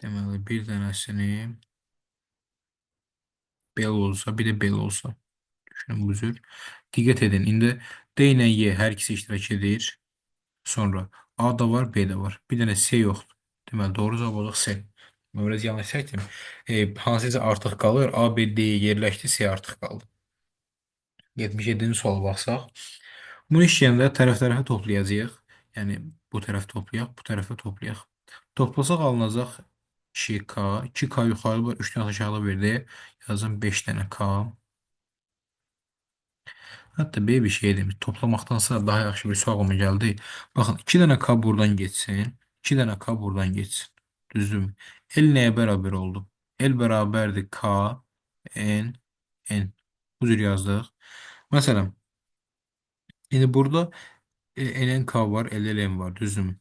Deməli, bir dənəsini belə olsa, bir də belə olsa. Düşünün bu cür. Diqqət edin. İndi D ilə Y hər ikisi iştirak edir. Sonra A da var, B də var. Bir dənə C yoxdur. Deməli, doğru cavab olacaq C. Mən biraz yanlış çəkdim. Hansısa artıq qalır. A, B, D yerləşdi, C artıq qaldı. 77-ci suala baxsaq. Bunu işləyəndə tərəf-tərəfə toplayacağıq. Yəni, bu tərəf toplayaq, bu tərəfə toplayaq. Toplasaq alınacaq 2K. 2K yuxarı var, 3 dənə aşağıda verdi. Yazın 5 dənə K. Hətta B bir şey demiş. Toplamaqdansa daha yaxşı bir sualıma gəldi. Baxın, 2 dənə K buradan geçsin. 2 dənə K buradan geçsin. Düzdürmü? L nəyə bərabər oldu? L bərabərdir K, N, N. Bu cür yazdıq. Məsələn, indi burada N K var, L N var, düzdürmü?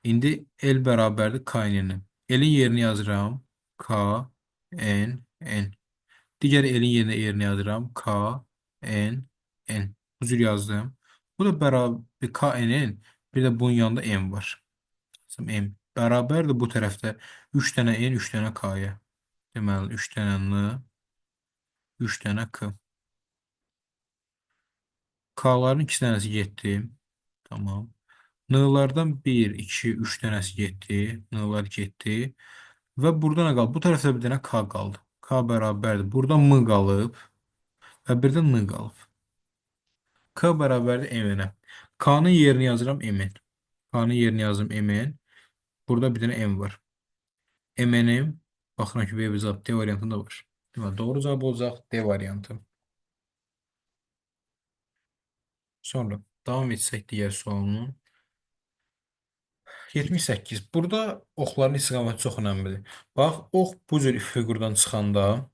İndi L bərabərdir K, N. L'in yerini yazıram. K, N, N. Digər elin yerinə yazıram. K, N, N. Bu cür yazdım. Bu da bərabər K, N, bir də bunun yanında M var. M bərabərdir bu tərəfdə 3 dənə N, 3 dənə K-ya. Deməli, 3 dənə N, 3 dənə K. K'ların 2 dənəsi getdi. Tamam. N'lardan bir 2 3 dənəsi getdi. N'lar getdi. Və burada nə qaldı? Bu tərəfdə bir dənə K qaldı. K bərabərdir. Burada M qalıb və bir də N qalıb. K bərabərdir M-nə. K-nın yerini yazıram M-in. K-nın yerini yazdım M-in. Burada bir dənə M var. M-nim, baxıram ki, B cavab D variantında var. Deməli, doğru cavab olacaq D variantı. Sonra davam etsək digər sualını. 78. Burada oxların istiqaməti çox önəmlidir. Bax, ox bu cür fiqurdan çıxanda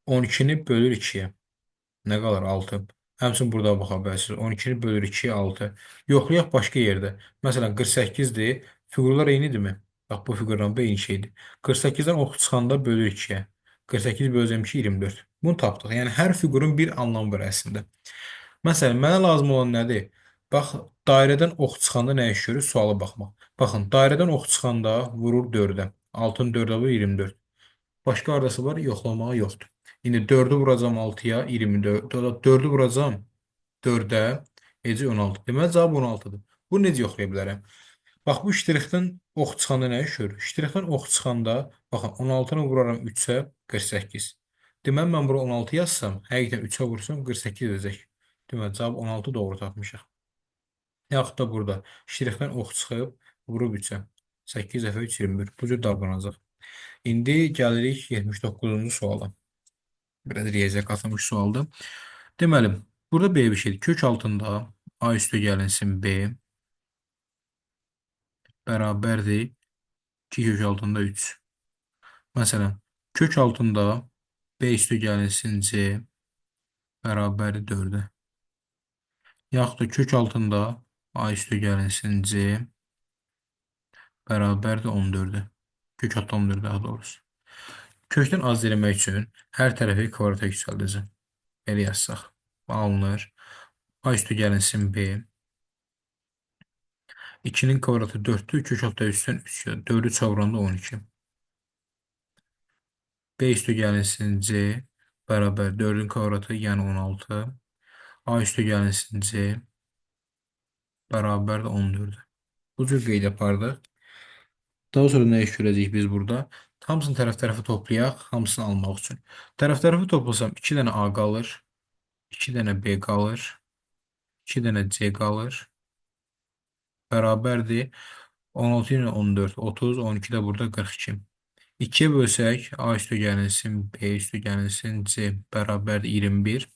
12-ni bölür 2-yə. Nə qalır? 6. Həmçinin burada baxa bilərsiniz. 12-ni bölür 2-yə 6. Yoxlayaq başqa yerdə. Məsələn, 48-dir. Fiqurlar eynidirmi? Bax, bu fiqurdan bu eyni şeydir. 48-dən ox çıxanda bölür 2-yə. 48 böləcəm 2, 24. Bunu tapdıq. Yəni, hər fiqurun bir anlamı var əslində. Məsələn, mənə lazım olan nədir? Bax, dairədən ox çıxanda nə iş görür? Suala baxmaq. Baxın, dairədən ox çıxanda vurur 4-ə. 6-nın 4-ə vurur 24. Başqa hardası var? Yoxlamağa yoxdur. İndi 4-ü vuracam 6-ya 24. 4-ü vuracam 4-ə necə 16. Deməli, cavab 16-dır. Bunu necə yoxlaya bilərəm? Bax, bu ştrixdən ox çıxanda nə iş görür? Ştrixdən ox çıxanda, baxın, 16-nı vuraram 3-ə 48. Deməli, mən bura 16 yazsam, həqiqətən 3-ə vursam 48 edəcək. Deməli, cavab 16 doğru tapmışıq. Yaxud da burada ştrixdən ox çıxıb, vurub 3-ə. 8 dəfə 3, 21. Bu cür davranacaq. İndi gəlirik 79-cu suala. Biraz riyaziyyat qatılmış sualdır. Deməli, burada belə bir şeydir. Kök altında A üstü gəlinsin B bərabərdir 2 kök altında 3. Məsələn, kök altında B üstü gəlinsin C bərabərdir 4-ə. Yaxud da kök altında A üstü gəlinsin C bərabərdir 14-ə. Kök altında 14 daha doğrusu. Kökdən az eləmək üçün hər tərəfi kvadrata yüksəldəcəm. Belə yazsaq. Alınır. A üstü gəlinsin B. 2'nin kvadratı 4'tü. Kök altı üstten 3 ya. 4'ü çevranda 12. B üstü gəlinsin C bərabər 4'ün kvadratı yəni 16. A üstü gəlinsin C bərabər də 14. Bu cür qeyd apardıq. Daha sonra nə iş görəcəyik biz burada? Hamısını tərəf-tərəfə toplayaq, hamısını almaq üçün. Tərəf-tərəfə toplasam 2 dənə A qalır, 2 dənə B qalır, 2 dənə C qalır. Bərabərdir 16 ilə 14, 30, 12 də burada 42. 2'ye bölsək, A üstü gəlinsin, B üstü gəlinsin, C bərabərdir 21.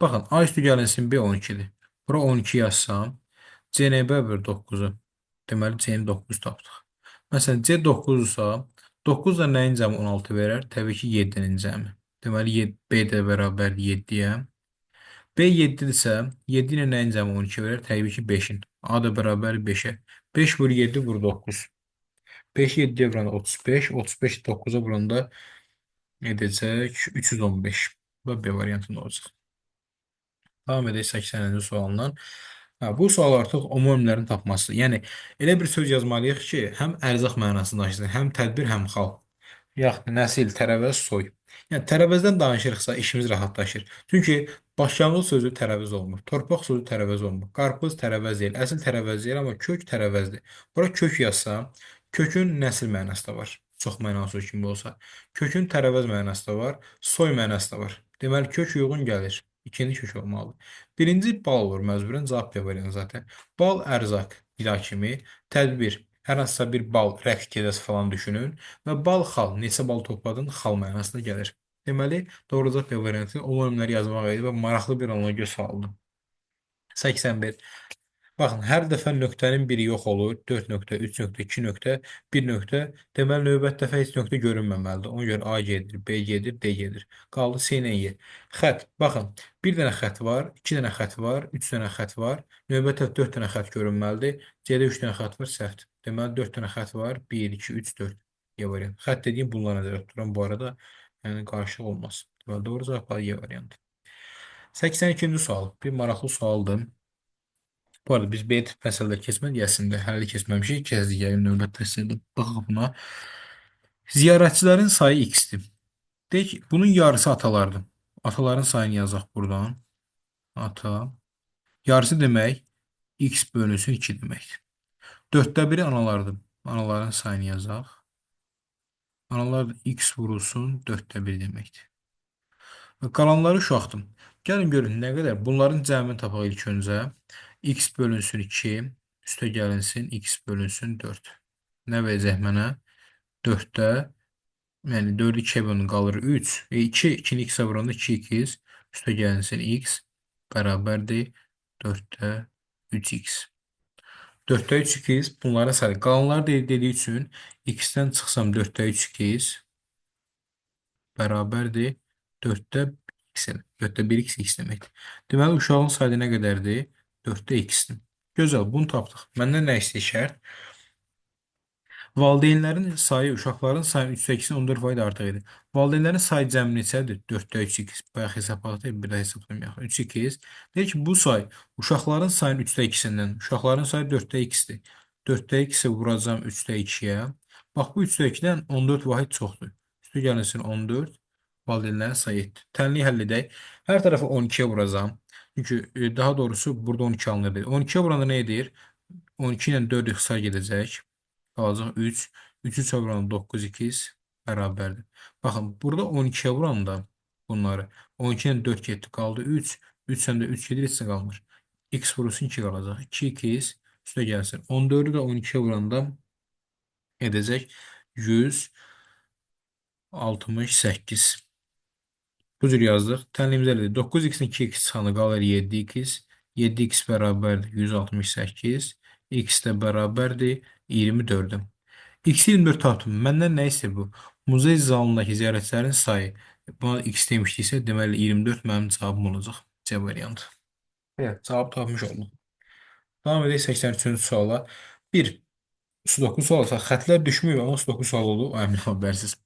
Baxın, A üstü gəlinsin, B 12'dir. Bura 12 yazsam, C nə bərabər 9'u? Deməli, C-ni 9 tapdıq. Məsələn, C 9-dursa, 9 da nəyin cəmi 16 verər? Təbii ki, 7-nin cəmi. Deməli, B də bərabərdir 7-yə. B 7-dirsə, 7 ilə nəyin cəmi 12 verər? Təbii ki, 5-in. A da bərabər 5-ə. 5 vur 7 vur 9. 5 7'ye vuranda 35. 35 9'a vuranda edecek 315. Bu B variantında olacaq. Davam edək 80-ci sualdan. Bu sual artıq homonimlərin tapması. Yəni, elə bir söz yazmalıyıq ki, həm ərzaq mənasını daşısın, həm tədbir, həm xal. Yaxud nəsil, tərəvəz, soy. Yəni, tərəvəzdən danışırıqsa işimiz rahatlaşır. Çünki başlanğıc sözü tərəvəz olmur. Torpaq sözü tərəvəz olmur. Qarpız tərəvəz deyil. Əsl tərəvəz deyil, amma kök tərəvəzdir. Bura kök yazsa, kökün nəsil mənası da var. Çox mənası kimi olsa. Kökün tərəvəz mənası da var. Soy mənası da var. Deməli, kök uyğun gəlir. İkinci kök olmalıdır. Birinci bal olur məcburən, cavab B variantı zaten. Bal ərzaq, qida kimi. Tədbir, hər hansısa bir bal, rəqs gedəsi falan düşünün. Və bal xal, neçə bal topladın, xal mənasına gəlir. Deməli, doğru cavab B variantı homonimləri yazmaq idi və maraqlı bir analogiya sualdır. 81. Baxın, hər dəfə nöqtənin biri yox olur. 4 nöqtə, 3 nöqtə, 2 nöqtə, 1 nöqtə. Deməli, növbət dəfə heç nöqtə görünməməlidir. Ona görə A gedir, B gedir, D gedir. Qaldı C ilə Y. Xət. Baxın, bir dənə xət var, 2 dənə xət var, 3 dənə xət var. Növbət dəfə 4 dənə xət görünməlidir. C-də 3 dənə xət var, səhvdir. Deməli, 4 dənə xət var. 1, 2, 3, 4. Y variantı. Xət dediyim bunlar nəzərdə tuturam bu arada. Yəni, qarşılıq olmasın. Deməli, doğru cavab Y variantı. 82-ci sual. Bir maraqlı sualdır. Bu arada biz B tip məsələlər keçmədik əslində. Həlli keçməmişik. Keçdik yəni növbət təsirdə. Baxaq buna. Ziyarətçilərin sayı x-dir. Deyək ki, bunun yarısı atalardır. Ataların sayını yazaq buradan. ata. Yarısı demək x bölünsün 2 deməkdir. 4də biri analardır. Anaların sayını yazaq. Analar da x vurulsun 4də 1 deməkdir. Qalanları uşaqdır. Gəlin görün nə qədər. Bunların cəmini tapaq ilk öncə. X bölünsün 2, üstə gəlinsin x bölünsün 4. Nə verəcək mənə? 4-də, yəni 4-ü 2-yə bölün qalır 3. 2, 2-ni x-ə vuranda 2x, üstə gəlinsin x bərabərdir 4-də 3x. 4-də 3x bunların sayı. Qalanları dediyi üçün x-dən çıxsam 4-də 3x bərabərdir 4-də x. 4-də 1x x deməkdir. Deməli, uşağın sayı nə qədərdir? 4-də x-dir. Gözəl, bunu tapdıq. Məndən nə istəyir şərt? Valideynlərin sayı uşaqların sayının 3-də 14% artıq idi. Valideynlərin sayı cəmi neçədir? 4-də 3x. Bayaq hesabladı, bir də hesablamayaq. 3x. Deyir ki, bu say uşaqların sayının 3-də 2-sindən. Uşaqların sayı 4-də x-dir. 4-də x-i vuracam 3-də 2-yə. Bax, bu 3-də 2-dən 14 vahid çoxdur. Üstü gəlirsin 14. Valideynlərin sayı 7. Tənliyi həll edək. Hər tərəfi 12-yə vuracam. Çünki daha doğrusu burada 12 alınır. 12-yə vuranda nə edir? 12 ilə 4 ixtisar gedəcək. Qalacaq 3. 3-ü çevirəndə 9x bərabərdir. Baxın, burada 12-yə vuranda bunları 12 ilə 4 getdi, qaldı 3. 3 ilə də 3 gedir, heç nə qalmır. X vurulsun 2 qalacaq. 2x üstə gəlsin. 14-ü də 12-yə vuranda edəcək 168. Bu cür yazdıq. Tənliyimiz elədik. 9x-in 2x çıxanı qalır 7x. 7x bərabərdir 168. X də bərabərdir 24-də. X 24 tapdım. Məndən nə istəyir bu? Muzey zalındakı ziyarətçilərin sayı. Buna x demişdiksə, deməli 24 mənim cavabım olacaq. C variantı. Evet, cavab tapmış oldum. Devam edək 83-cü suala. 1. Sudoku sualı. Xətlər düşmüyor ama sudoku sualı oldu. O əmin xəbərsiz.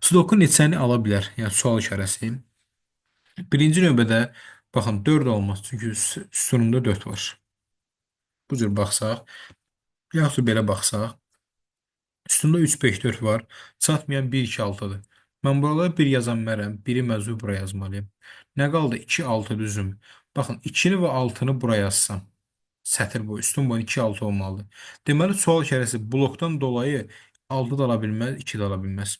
Sudoku neçəni ala bilər? Yəni sual işarəsi. Birinci növbədə baxın 4 olmaz. Çünki sütununda 4 var. Bu cür baxsaq, yaxud belə baxsaq, üstündə 3, 5, 4 var. Çatmayan 1, 2, 6-dır. Mən buralara 1 yaza bilmərəm. 1-i məcbur bura yazmalıyım. Nə qaldı? 2, 6 düzüm. Baxın, 2-ni və 6-nı bura yazsam. Sətir boyu, üstün boyu 2, 6 olmalıdır. Deməli, sual işarəsi blokdan dolayı 6 da ala bilməz, 2 də ala bilməz.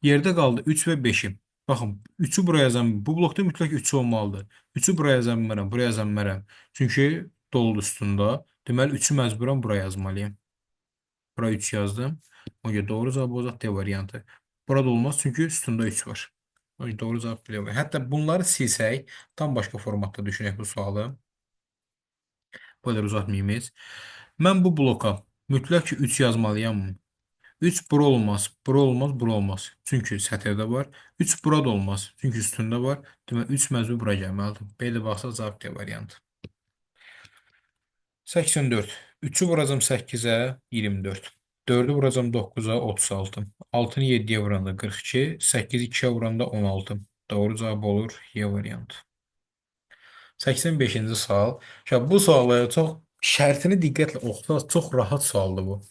Yerdə qaldı 3 və 5-im. Baxın, 3-ü buraya yazam. Bu blokda mütləq 3 olmalıdır. 3-ü buraya yaza bilmərəm, buraya yaza bilmərəm. Çünki doludur üstündə. Deməli, 3-ü məcburən buraya yazmalıyım. Bura 3 yazdım. O görə doğru cavab olacaq D variantı. Burada olmaz çünki üstündə 3 var. O görə doğru cavab D variantı. Hətta bunları silsək, tam başqa formatda düşünək bu sualı. Bu qədər uzatmayayım heç. Mən bu bloka mütləq ki 3 yazmalıyam. 3 bura olmaz, bura olmaz, bura olmaz. Çünki sətirdə var. 3 burada olmaz. Çünki üstündə var. Deməli 3 məcbur bura gəlməlidir. B-də baxsaq cavab D variantı. 84. 3-ü vuracam 8-ə 24. 4-ü vuracam 9-a 36. 6-nı 7-yə vuranda 42. 8-i 2-yə vuranda 16. Doğru cavab olur Y variantı. 85-ci sual. Bu sualı çox şərtini diqqətlə oxusanız çox rahat sualdır bu.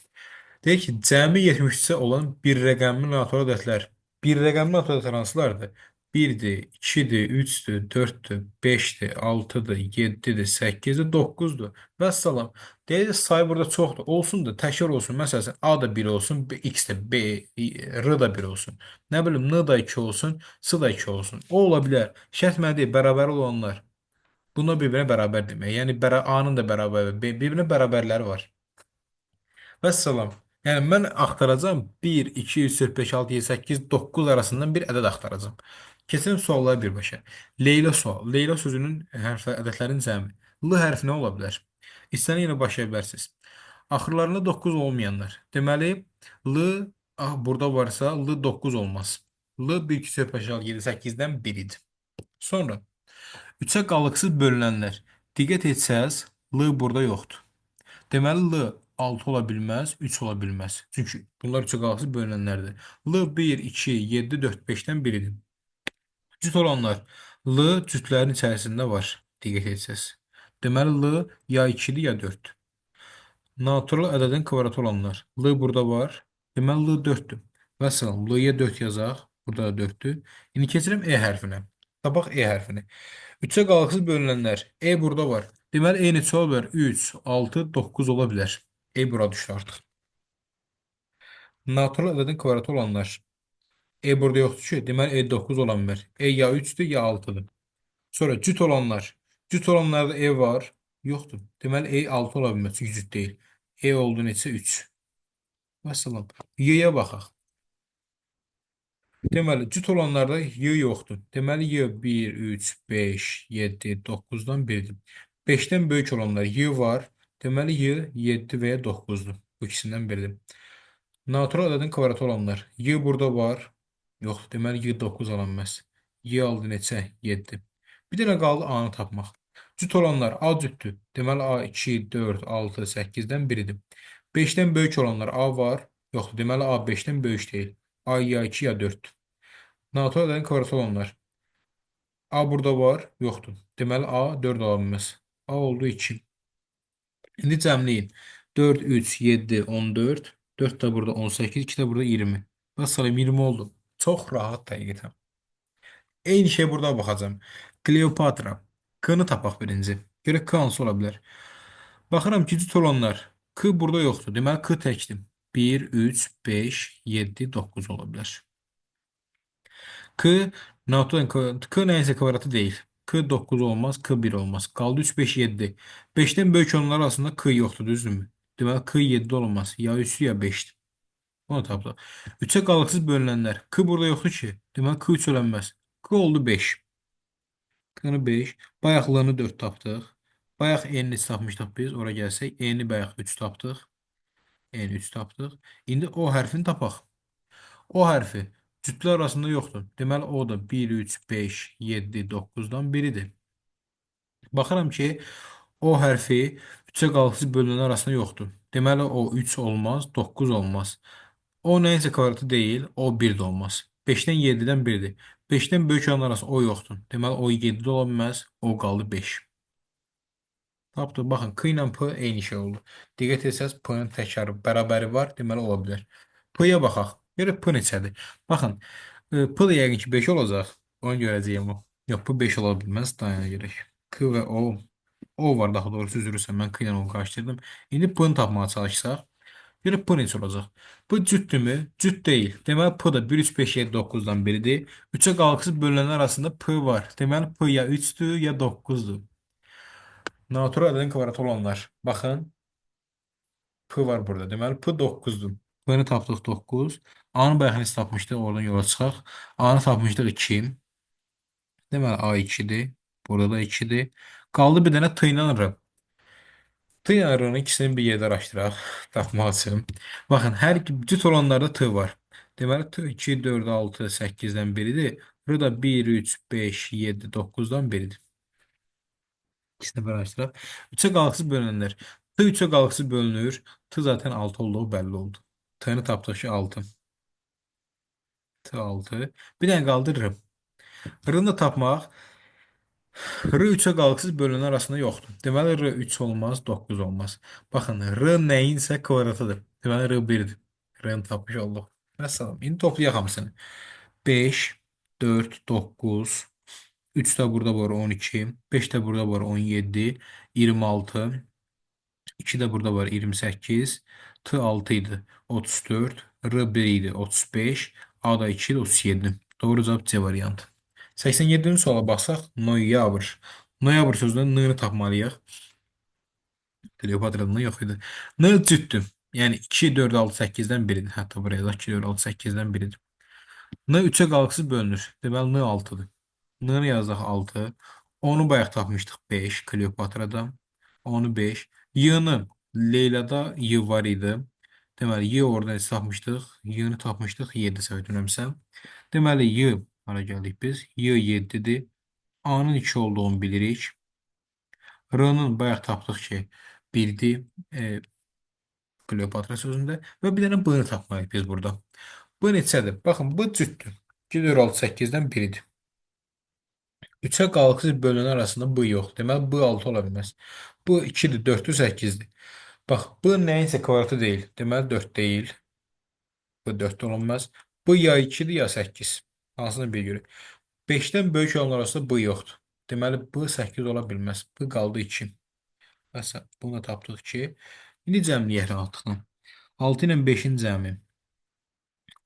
Deyir ki, cəmi 73-də olan bir rəqəmli natural ədədlər. Bir rəqəmli natural ədədlər hansılardır? 1-dir, 2-dir, 3-dür, 4-dür, 5-dir, 6-dır, 7-dir, 8-dir, 9-dur. Vəssalam. Deyir ki, sayı burada çoxdur. Olsun da təkrar olsun. Məsələn, A da 1 olsun, X də, B, R da 1 olsun. Nə bilim, N da 2 olsun, S da 2 olsun. O ola bilər. Şərt mənə deyil, bərabər olanlar. Bunlar bir-birinə bərabər demək. Yəni A-nın da bərabər, bir-birinə bərabərləri var. Vəssalam. Yəni mən axtaracağam 1, 2, 3, 4, 5, 6, 7, 8, 9 arasından bir ədəd axtaracağam. Keçən suallara birbaşa. Leyla sual. Leyla sözünün hərflər, ədədlərin cəmi. L hərfi nə ola bilər? İstəyəni yenə başlaya bilərsiniz. Axırlarında 9 olmayanlar. Deməli, L burada varsa L 9 olmaz. L 1, 2, 3, 4, 5, 6, 7, 8-dən 1 idi. Sonra 3-ə qalıqsız bölünənlər. Diqqət etsəz, L burada yoxdur. Deməli, L 6 ola bilməz, 3 ola bilməz. Çünki bunlar 3-ə qalıqsız bölünənlərdir. L 1, 2, 7, 4, 5-dən biridir. Cüt olanlar L cütlərin içərisində var. Diqqət etsəz. Deməli, L ya 2-dir, ya 4-dür. Natural ədədin kvadratı olanlar. L burada var. Deməli, L 4-dür. Vəssalam, L-yə 4 yazaq. Burada da 4-dür. İndi keçirəm E hərfinə. Tapaq E hərfini. 3-ə qalıqsız bölünənlər. E burada var. Deməli E neçə ola bilər? 3, 6, 9 ola bilər. E bura düşdü artıq. Natural ədədin kvadratı olanlar. E burada yoxdur ki. Deməli E 9 ola bilər. E ya 3-dür ya 6-dır. Sonra cüt olanlar. Cüt olanlarda E var. Yoxdur. Deməli E 6 ola bilməz. Çünki cüt deyil. E oldu neçə? 3. Vəssalam. Y-yə baxaq. Deməli, cüt olanlarda Y yoxdur. Deməli, Y 1, 3, 5, 7, 9-dan 1-dir. 5-dən böyük olanlar Y var. Deməli, Y 7 və ya 9-dur. Bu ikisindən biridir. Natural ədədin kvadratı olanlar. Y burada var. Yoxdur. Deməli, Y 9 ala bilməz. Y aldı neçə? 7. Bir dənə qaldı A-nı tapmaq. Cüt olanlar A cütdür. Deməli, A 2, 4, 6, 8-dən biridir. 5-dən böyük olanlar A var. Yoxdur. Deməli, A 5-dən böyük deyil. A ya 2 ya 4. Natural ədədin kvadratı olanlar. A burada var. Yoxdur. Deməli, A 4 ala bilməz. A oldu 2. İndi cəmləyin. 4, 3, 7, 14. 4 də burada 18, 2 də burada 20. Vəssalam 20 oldu. Çox rahat həqiqətən. Eyni şey burada baxacağım. Kleopatra. K-nı tapaq birinci. Görək K hansı ola bilər. Baxıram ki, cüt olanlar. K burada yoxdur. Deməli, K təkdir. 1, 3, 5, 7, 9 ola bilər. K Newton K nəyinsə kvadratı deyil. K 9 olmaz, K 1 olmaz. Qaldı 3, 5, 7. 5-dən böyük olanlar arasında K yoxdur, düzdürmü? Deməli, K 7 olmaz. Ya 3 ya 5-dir. Onu tapdıq. 3-ə qalıqsız bölünənlər. K burada yoxdur ki. Deməli, K 3 ölənməz. K oldu 5. K-nı 5. Bayaqlığını 4 tapdıq. Bayaq N-ni neçə tapmışdıq biz? Ora gəlsək. N-ni bayaq 3 tapdıq. N 3 tapdıq. İndi O hərfini tapaq. O hərfi cütlər arasında yoxdur. Deməli, o da 1, 3, 5, 7, 9-dan biridir. Baxıram ki, o hərfi 3-ə qalıqsız bölünənlər arasında yoxdur. Deməli, o 3 olmaz, 9 olmaz. O nəyinsə kvadratı deyil, o 1 də olmaz. 5-dən 7-dən 1-dir. 5-dən böyük olanlar arasında o yoxdur. Deməli, o 7 də ola bilməz, o qaldı 5. Tapdıq. Baxın, K ilə P eyni şey oldu. Diqqət etsəz, P-nin təkrarı, bərabəri var, deməli ola bilər. P-yə baxaq. Görək P neçədir. Baxın, P da yəqin ki 5 olacaq. Onu görəcəyəm o. Yox, bu 5 ola bilməz. Dayana görək. K və O. O var daha doğrusu üzrürsən. Mən K ilə onu qarşıladım. İndi P-ni tapmağa çalışsaq. Görək P neçə olacaq. Bu cütdürmü? Cüt deyil. Deməli P da 1, 3, 5, 7, 9-dan biridir. 3-ə qalıqsız bölünənlər arasında P var. Deməli P ya 3-dür ya 9-dur. Natural ədədin kvadratı olanlar. Baxın. P var burada. Deməli P 9-dur. P-ni tapdıq 9. A-nı bayaq neçə tapmışdıq? Oradan yola çıxaq. A-nı tapmışdıq 2. Deməli A 2-dir. Burada da 2-dir. Qaldı bir dənə T ilə R. T ilə R-nın ikisini bir yerdə araşdıraq. Tapmaq üçün. Baxın, hər cüt olanlarda T var. Deməli T 2, 4, 6, 8-dən biridir. R da 1, 3, 5, 7, 9-dan biridir. İkisini bir araşdıraq. 3-ə qalıqsız bölünənlər. T 3-ə qalıqsız bölünür. T zaten 6 olduğu bəlli oldu. T'ni tapdıq ki 6. T 6. Bir dənə qaldı R. R-nı da tapmaq. R 3-ə qalıqsız bölünənlər arasında yoxdur. Deməli R 3 olmaz, 9 olmaz. Baxın, R nəyinsə kvadratıdır. Deməli R 1-dir. R-ni tapmış olduq. Məsələn, indi toplayaq hamısını. 5, 4, 9, 3 də burada var 12, 5 də burada var 17, 26, 2 də burada var 28, T 6 idi 34, R 1 idi 35, A da 2 idi 37. Doğru cavab C variantı. 87-ci suala baxsaq, noyabr. Noyabr sözündən n-ni tapmalıyıq. Kleopatra'nın yox idi. N cütdür. Yəni 2, 4, 6, 8-dən biridir. Hətta buraya da 2, 4, 6, 8-dən biridir. N 3-ə qalıqsız bölünür. Deməli N 6-dır. N-ni yazdıq 6. Onu bayaq tapmışdıq 5 Kleopatra'da. Onu 5. Y-nı Leyla'da Y var idi. Deməli Y oradan tapmışdıq. Y-ni tapmışdıq 7 səhv etmirəmsə. Deməli Y hara gəldik biz? Y 7-dir. A-nın 2 olduğunu bilirik. R-nın bayaq tapdıq ki 1-dir. Kleopatra sözündə. Və bir dənə B-ni tapmalıyıq biz burada. B neçədir? Baxın, B cütdür. 2, 4, 6, 8-dən biridir. 3-ə qalıqsız bölünən arasında B yox. Deməli, B 6 ola bilməz. Bu 2-dir, 4-dür, 8-dir. Bax, B nəyinsə kvadratı deyil. Deməli, 4 deyil. Bu 4 də olmaz. Bu ya 2-dir, ya 8. Hansını bir görək. 5-dən böyük olanlar arasında b yoxdur. Deməli, b 8 ola bilməz. B qaldı 2. Məsələn, bunu da tapdıq ki, indi cəmləyək rahatlıqla. 6 ilə 5-in cəmi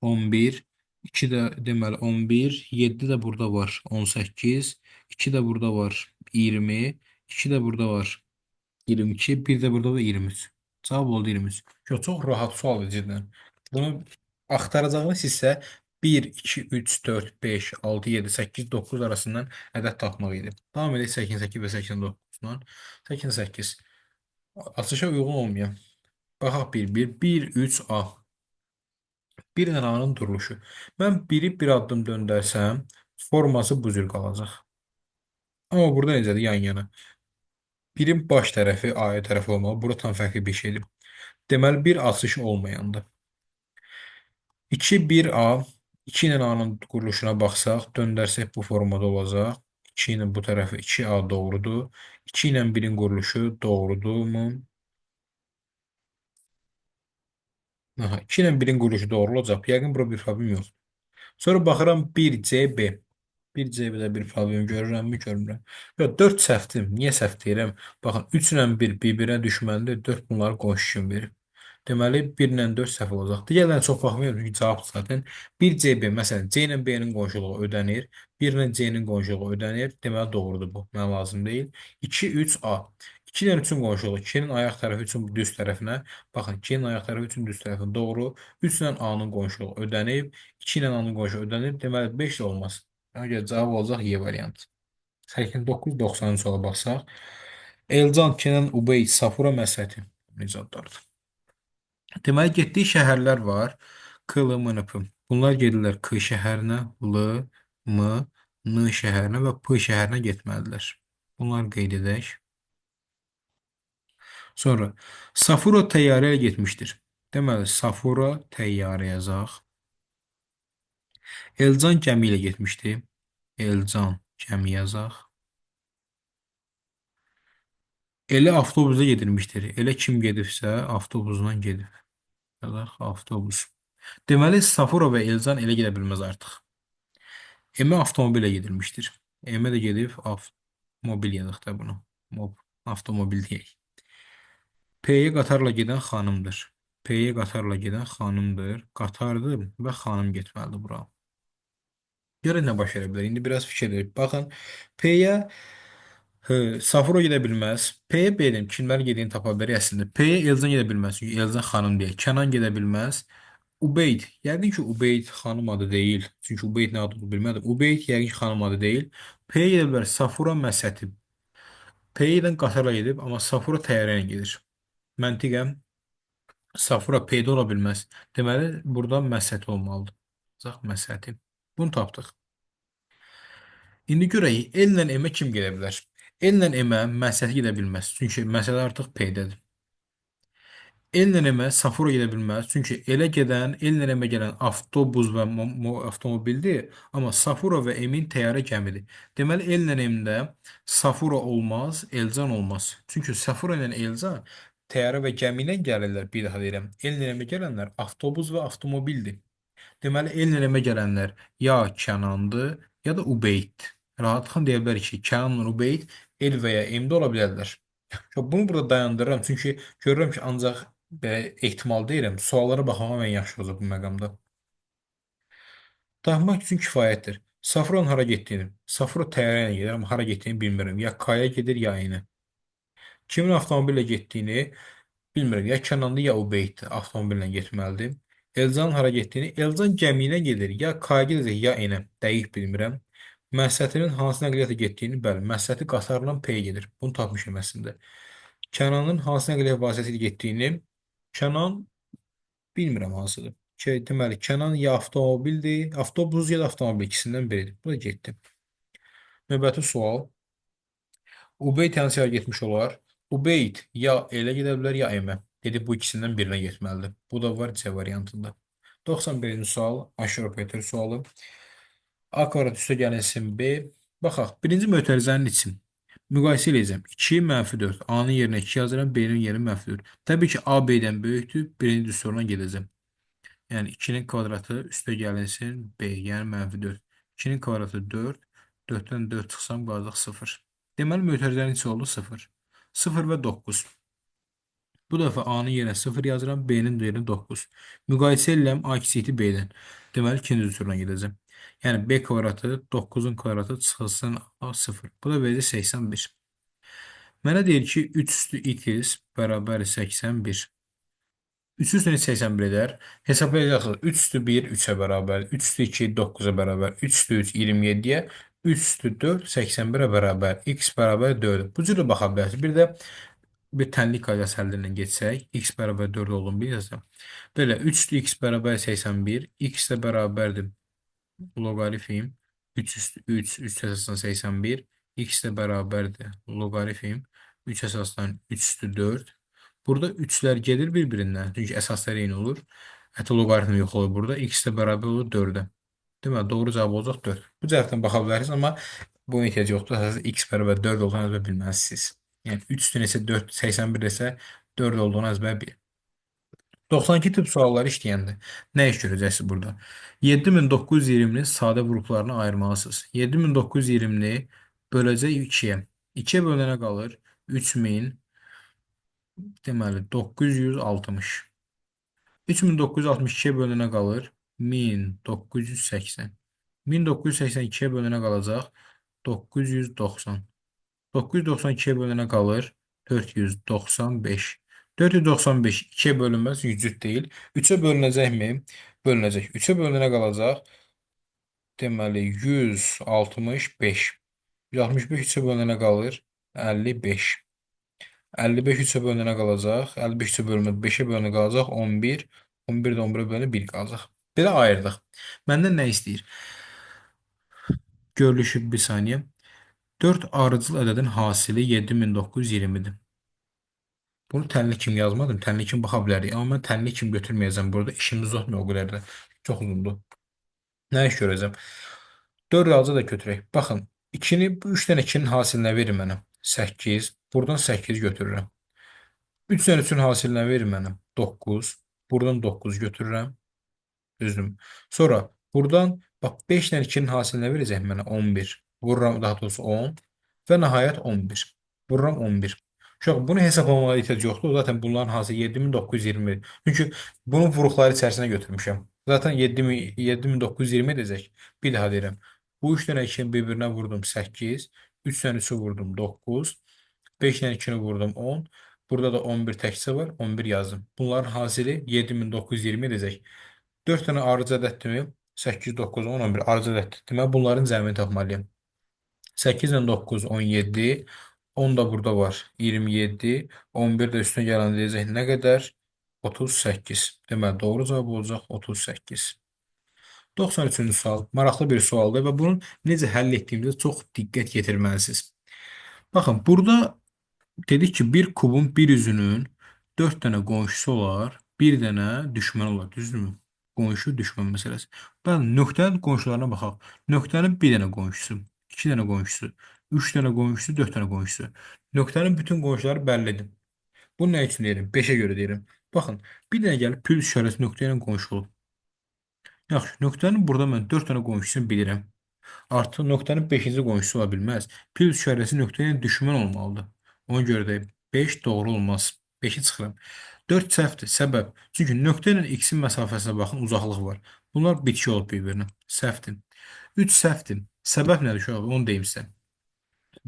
11, 2 də deməli 11, 7 də burada var 18, 2 də burada var 20, 2 də burada var 22, bir də burada da 23. Cavab oldu 23. Çox rahat sualdır cidden. Bunu axtaracağınız isə 1, 2, 3, 4, 5, 6, 7, 8, 9 arasından ədəd tapmaq idi. Davam edək 88 və 89-dan. 88. Açışa uyğun olmayan. Baxaq 1, 3A. Bir ənanın duruluşu. Mən biri bir addım döndərsəm, forması bu cür qalacaq. Amma burada necədir? Yan yana. Birin baş tərəfi A tərəfi olmalı. Burada tam fərqli bir şeydir. Deməli, bir açış olmayanda. 2, 1A. 2 ilə A'nın quruluşuna baxsaq, döndərsək bu formada olacaq. 2 ilə bu tərəfi 2A doğrudur. 2 ilə 1-in quruluşu doğrudurmu? Aha, 2 ilə 1-in quruluşu doğru olacaq. Yəqin burada bir problem yoxdur. Sonra baxıram 1CB. 1CB-də bir problem görürəmmi, görmürəm. Yox, 4 səhvdir. Niyə səhv deyirəm? Baxın, 3 ilə 1 bir-birinə düşməlidir. 4 bunları qonşu kimi verir. Deməli, 1 ilə 4 səhv olacaq. Digərlərinə çox baxmayalım, çünki cavab zaten 1CB, məsələn, C ilə B-nin qonşuluğu ödənir, 1 ilə C-nin qonşuluğu ödənir. Deməli, doğrudur bu. Mənə lazım deyil. 2, 3A. 2 ilə 3-ün qonşuluğu, 2-nin ayaq tərəfi üçün düz tərəfinə, baxın, 2-nin ayaq tərəfi üçün düz tərəfinə doğru, 3 ilə A-nın qonşuluğu ödənib, 2 ilə A-nın qonşuluğu ödənib, deməli, 5 də olmaz. Ona görə cavab olacaq Y variantı. 89-93 ola baxsaq, Elcan, Kenan, Ubey, Safura, Məsəti necə adlardır? Deməli, getdiyi şəhərlər var. K, L, M, N, P. Bunlar gedirlər K şəhərinə, L, M, N şəhərinə və P şəhərinə getməlidirlər. Bunları qeyd edək. Sonra, Safura təyyarə ilə getmişdir. Deməli, Safura təyyarə yazaq. Elcan gəmi ilə getmişdi. Elcan gəmi yazaq. Elə avtobusda gedilmişdir. Elə kim gedibsə, avtobusla gedib. Yazaq, avtobus. Deməli, Safura və Elcan elə gedə bilməz artıq. M avtomobillə gedilmişdir. M də gedib avtomobil yazıq da bunu. Avtomobil deyək. P-yə qatarla gedən xanımdır. P-yə qatarla gedən xanımdır. Qatardır və xanım getməlidir bura. Görək nə baş verə bilər. İndi biraz fikir edək. Baxın, P-yə Safura gedə bilməz. P-yə B-nin kimlərin gediyini tapa bilərik əslində. P-yə Elcan gedə bilməz. Çünki Elcan xanım deyək. Kənan gedə bilməz. Ubeyd. Yəqin ki, Ubeyd xanım adı deyil. Çünki Ubeyd nə adı bilmədim. Ubeyd yəqin ki, xanım adı deyil. P-yə gedə bilər. Safura Məsəti. P ilə qatarla gedib, amma Safura təyyarə ilə gedir. Məntiqəm Safura P-də ola bilməz. Deməli, burada Məsəti olmalıdır. Zax Məsəti. Bunu tapdıq. İndi görək, L ilə M-ə kim gedə bilər? L ilə M-ə Məsəti gedə bilməz. Çünki məsələ artıq P-dədir. Elnə emə Safura gedə bilməz. Çünki elə gedən, elnə emə gələn avtobus və avtomobildir. Amma Safura və Emin təyyarə gəmidir. Deməli, elnə emdə Safura olmaz, Elcan olmaz. Çünki Safura ilə Elcan təyyarə və gəmi ilə gəlirlər. Bir daha deyirəm. Elnə emə gələnlər avtobus və avtomobildir. Deməli, elnə emə gələnlər ya Kənandır, ya da Ubeyd. Rahatlıqla deyə bilərik ki, Kənanla Ubeyd el və ya M-də ola bilərlər. Bunu burada dayandırıram. Çünki görürəm ki, ancaq belə ehtimal deyirəm. Suallara baxmağa mən yaxşı olacaq bu məqamda. Tapmaq üçün kifayətdir. Safran hara getdiyini. Safra təyyarə ilə gedir, amma hara getdiyini bilmirəm. Ya Kaya gedir, ya Aynə. Kimin avtomobillə getdiyini bilmirəm. Ya Kənanlı, ya Ubeyddir. Avtomobillə getməlidir. Elcan hara getdiyini. Elcan gəmi ilə gedir. Ya Kaya gedir, ya Aynə. Dəqiq bilmirəm. Məhsətinin hansı nəqliyyata getdiyini, bəli, Məhsəti qatarla P gedir. Bunu tapmışam əslində. Kənanın hansı nəqliyyat vasitəsilə getdiyini, Kənan bilmirəm hansıdır. Deməli, Kənan ya avtomobildir, avtobus ya da avtomobil ikisindən biridir. Bu da getdi. Növbəti sual. Ubeyd hansı yerə getmiş olar? Ubeyd ya elə gedə bilər, ya M-ə. Dedi, bu ikisindən birinə getməlidir. Bu da var C variantında. 91-ci sual, aşırı operator sualı. A kvadrat üstə gəlinsin B. Baxaq, birinci mötərizənin için. Müqayisə edəcəm. 2 mənfi 4. A-nın yerinə 2 yazıram, B-nin yerinə mənfi 4. Təbii ki, A B-dən böyükdür. Birinci soruna gedəcəm. Yəni 2-nin kvadratı üstə gəlinsin B, yəni mənfi 4. 2-nin kvadratı 4. 4-dən 4 çıxsam qalacaq 0. Deməli, mötərizənin içi oldu 0. 0 və 9. Bu dəfə A-nın yerinə 0 yazıram, B-nin yerinə 9. Müqayisə edirəm A kiçikdir B-dən. Deməli, ikinci turdan gedəcəm. Yəni, B kvadratı 9-un kvadratı çıxılsın A 0. Bu da verəcək 81. Mənə deyir ki, 3 üstü x bərabər 81. 3 üstü 81 edər. Hesablayacaqsınız. 3 üstü 1 3-ə bərabər, 3 üstü 2 9-a bərabər, 3 üstü 3 27-yə, 3 üstü 4 81-ə bərabər, x bərabər 4. Bu cür də baxa bilərsiniz. Bir də bir tənlik qaydası əldindən geçsək, x bərabər 4 olduğunu bilirsəm. Belə 3 üstü x bərabər 81, x də bərabərdir loqaritm 3 üstü 3, 3 əsasdan 81, x də bərabərdir loqaritm 3 əsasdan 3 üstü 4. Burada 3'lər gedir bir-birindən, çünki əsaslar eyni olur. Hətta loqaritm yox olur burada. X də bərabər olur 4-ə. Deməli, doğru cavab olacaq 4. Bu cəhətdən baxa bilərsiniz, amma bu ehtiyac yoxdur. Əsas x bərabər 4 olduğunu əzbər bilməlisiniz. Yəni 3 üstün isə 4, 81 isə 4 olduğunu əzbər bil. 92 tip sualları işləyəndə nə iş görəcəksiniz burada? 7920-ni sadə qruplarına ayırmalısınız. 7920-ni böləcək 2-yə. 2-yə bölənə qalır 3000, deməli 960. 3962-yə bölünənə qalır 1980. 1982-yə bölünənə qalacaq 990. 992-yə bölünənə qalır 495. 495 2-yə bölünməz, cüt deyil. 3-ə bölünəcəkmi? Bölünəcək. 3-ə bölünənə qalacaq deməli 165. 165 3-ə bölünənə qalır 55. 55 3'e bölünene qalacaq. 55 3'e bölünür 5'e bölünür qalacaq 11. 11 də 11'e bölünür 1 qalacaq. Belə ayırdıq. Məndən nə istəyir? Görülüşü bir saniye. 4 arıcıl ədədin hasili 7920'dir. Bunu tənli kimi yazmadım. Tənli kimi baxa bilərik. Amma mən tənli kimi götürməyəcəm burada. İşimiz uzatmıyor o qədər də. Çox uzundur. Nə iş görəcəm? 4 arıcı da götürək. Baxın. 2'ni, bu 3 dənə 2'nin hasilinə verir mənə. 8. Buradan 8 götürürəm. 3 dənə 3'ün hasilinə verir mənə. 9. Buradan 9 götürürəm. Düzdür. Sonra buradan bax 5 dənə 2'nin hasilinə verəcək mənə 11. Vururam daha doğrusu 10 və nəhayət 11. Vururam 11. Uşaq bunu hesablamağa ehtiyac yoxdur. Zaten bunların hasili 7920. Çünki bunu vuruqları içərisinə götürmüşəm. Zaten 7920 edəcək. Bir daha deyirəm. Bu 3 dənə 2'nin bir-birinə vurdum 8. 3 dənə 3'ü vurdum 9. 5 dənə 2'ni vurdum 10. Burada da 11 təkcə var. 11 yazdım. Bunların hasili 7920 edəcək. 4 dənə arıcı ədəddirmi? 8, 9, 10, 11 arıcı ədəddir. Deməli, bunların cəmini tapmalıyam. 8 ilə 9, 17. 10 da burada var. 27. 11 də üstünə gələn deyəcək nə qədər? 38. Deməli, doğru cavab olacaq 38. 93-cü sual. Maraqlı bir sualdır və bunun necə həll etdiyinizə çox diqqət yetirməlisiniz. Baxın, burada dedik ki, bir kubun bir üzünün 4 dənə qonşusu olar, bir dənə düşməni olar, düzdürmü? Qonşu düşmən məsələsi. Bəli, nöqtənin qonşularına baxaq. Nöqtənin bir dənə qonşusu, 2 dənə qonşusu, 3 dənə qonşusu, 4 dənə qonşusu. Nöqtənin bütün qonşuları bəllidir. Bunu nə üçün deyirəm? 5'ə görə deyirəm. Baxın, bir dənə gəlib plus işarəsi nöqtə ilə qonşu olub. Yaxşı, nöqtənin burada mən 4 dənə qonşusunu bilirəm. Artıq nöqtənin 5-ci qonşusu ola bilməz. Plus işarəsi nöqtəyə düşmən olmalıdır. Ona görə də 5 doğru olmaz. 5'i çıxıram. 4 səhvdir. Səbəb. Çünki nöqtə ilə x-in məsafəsinə baxın, uzaqlıq var. Bunlar bitki olub bir-birinə. Səhvdir. 3 səhvdir. Səbəb nədir şu an? Onu deyim sizə.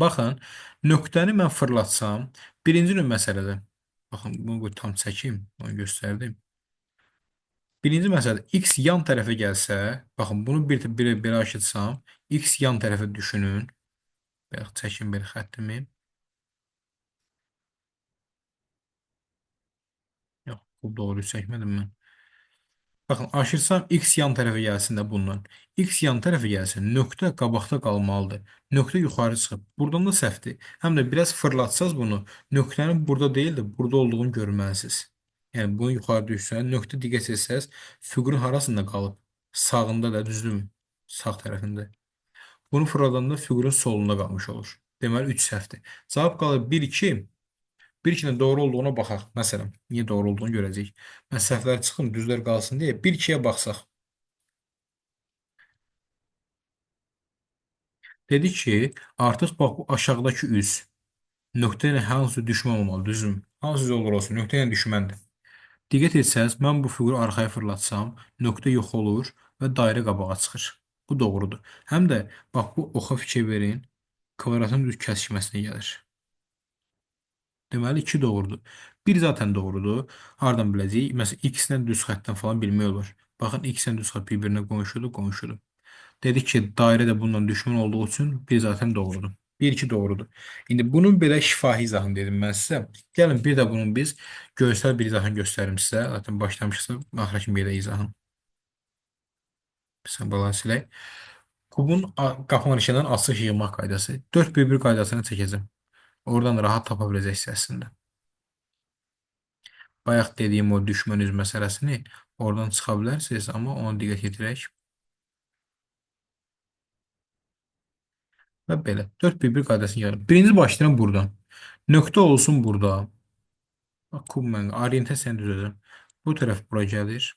Baxın, nöqtəni mən fırlatsam, birinci növ məsələdə. Baxın, bunu tam çəkim, onu göstərdim. Birinci məsələdə x yan tərəfə gəlsə, baxın bunu bir açıtsam, x yan tərəfə düşünün. Bax, çəkin bir xəttimi. Yox, bu doğru çəkmədim mən. Baxın, aşırsam x yan tərəfə gəlsin də bundan. X yan tərəfə gəlsin, nöqtə qabaqda qalmalıdır. Nöqtə yuxarı çıxıb. Buradan da səhvdir. Həm də biraz fırlatsaz bunu, nöqtənin burada deyil də burada olduğunu görməlisiniz. Yəni bunu yuxarı düşsən, nöqtə diqqət etsəz, fiqurun harasında qalıb? Sağında da, düzdürmü? Sağ tərəfində. Bunu fırladanda fiqurun solunda qalmış olur. Deməli 3 səhvdir. Cavab qalır 1, 2. 1, 2'nin doğru olduğuna baxaq. Məsələn, niyə doğru olduğunu görəcəyik. Mən səhvlər çıxım, düzlər qalsın deyə 1, 2'yə baxsaq. Dedi ki, artıq bax bu aşağıdakı üz nöqtə ilə hansı düşmən olmalı, düzmü? Hansı olur olsun, nöqtə ilə düşməndir. Diqqət etsəz, mən bu fiquru arxaya fırlatsam, nöqtə yox olur və dairə qabağa çıxır. Bu doğrudur. Həm də bax bu oxa fikir verin, kvadratın düz kəsişməsinə gəlir. Deməli 2 doğrudur. Bir zaten doğrudur. Hardan biləcəyik? Məsələn, x-lə düz xəttdən falan bilmək olur. Baxın, x-lə düz xətt bir-birinə qonşudur, qonşudur. Dedik ki, dairə də bununla düşmən olduğu üçün bir zaten doğrudur. Bir iki doğrudur. İndi bunun belə şifahi izahını dedim mən sizə. Gəlin bir də bunun biz görsel bir izahını göstərim sizə. Zaten başlamışsa axıra kimi belə izahını. Mesela balans silək. Kubun qapanışından açıq yığmaq qaydası. 4-1-1 qaydasını çəkəcəm. Oradan rahat tapa biləcəksiniz əslində. Bayaq dediyim o düşmən üz məsələsini oradan çıxa bilərsiniz, amma ona diqqət yetirək. Və belə. 4-1-1 qaydasını yazın. Birinci başlayıram buradan. Nöqtə olsun burada. Bax, kub mən orientasiyanı düzəldirəm. Bu tərəf bura gəlir.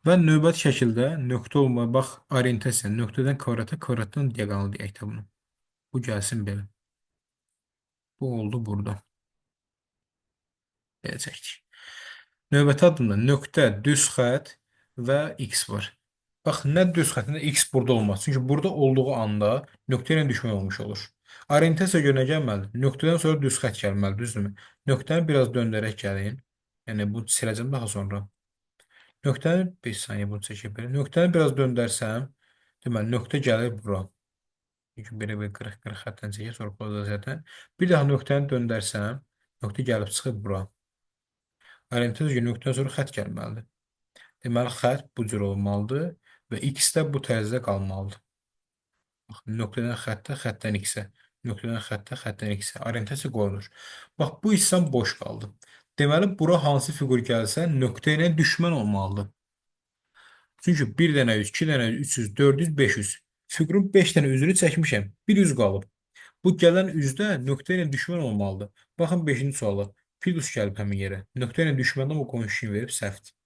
Və növbəti şəkildə nöqtə olmağa bax orientasiya. Nöqtədən kvadrata, kvadratdan diaqonalı deyək də bunu. Bu gəlsin belə. Bu oldu burada. Belə çəkdik. Növbəti addımda nöqtə, düz xətt və x var. Bax, nə düz xəttində x burada olmaz. Çünki burada olduğu anda nöqtə ilə düşmən olmuş olur. Orientasiya görə nə gəlməlidir? Nöqtədən sonra düz xətt gəlməlidir, düzdürmü? Nöqtəni biraz döndərək gəlin. Yəni, bu siləcəm daha sonra. Nöqtəni 5 saniyə bunu çəkə bilir. Nöqtəni biraz döndərsəm, deməli, nöqtə gəlir bura. Çünki belə bir 40-40 xəttdən çəkir, sonra pozasiyadan. Bir daha nöqtəni döndərsəm, nöqtə gəlib çıxır bura. Orientasiya nöqtədən sonra xətt gəlməlidir. Deməli, xətt bu cür olmalıdır və x də bu tərzdə qalmalıdır. Bax, nöqtədən xəttə, xəttdən x-ə. Nöqtədən xəttə, xəttdən x-ə. Orientasiya qoyulur. Bax, bu hissəm boş qaldı. Deməli, bura hansı fiqur gəlsə, nöqtə ilə düşmən olmalıdır. Çünki 1 dənə 100, 2 dənə 100, 300, 400, 500. Fiqurun 5 dənə üzünü çəkmişəm. Bir üz qalıb. Bu gələn üzdə nöqtə ilə düşmən olmalıdır. Baxın 5-ci suala. Fidus gəlib həmin yerə. Nöqtə ilə düşməndən o qonşunu verib səhvdir.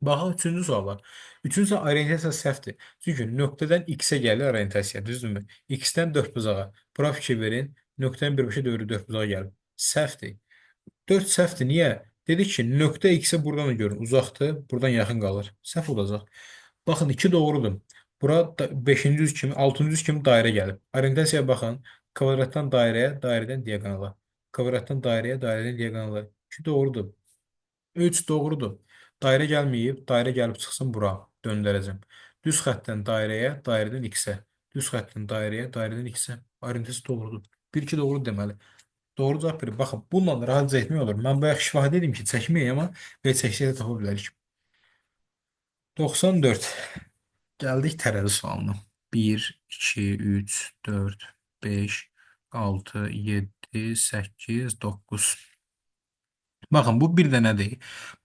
Baxın, üçüncü suala. Üçüncü sual orientasiya səhvdir. Çünki nöqtədən x-ə gəlir orientasiya, düzdürmü? X-dən 4 bucağa. Bura fikir verin. Nöqtənin birbaşa dövrü 4 bucağa gəlib. Səhvdir. 4 səhvdir. Niyə? Dedik ki, nöqtə x-ə buradan da görün. Uzaqdır. Buradan yaxın qalır. Səhv olacaq. Baxın, 2 doğrudur. Bura 5-ci üz kimi, 6-cı üz kimi dairə gəlib. Orientasiyaya baxın. Kvadratdan dairəyə, dairədən diaqonala. Kvadratdan dairəyə, dairədən diaqonala. 2 doğrudur. 3 doğrudur. Dairə gəlməyib, dairə gəlib çıxsın bura. Döndərəcəm. Düz xəttdən dairəyə, dairədən x-ə. Düz xəttdən dairəyə, dairədən x-ə. Orientasiya doğrudur. 1-2 doğru deməli. Doğru cavab verir. Baxın, bununla rahatca etmək olur. Mən bayaq şifahi dedim ki, çəkməyək, amma belə çəksək də tapa bilərik. 94. Gəldik tərəzi sualına. 1, 2, 3, 4, 5, 6, 7, 8, 9. Baxın, bu bir dənədir.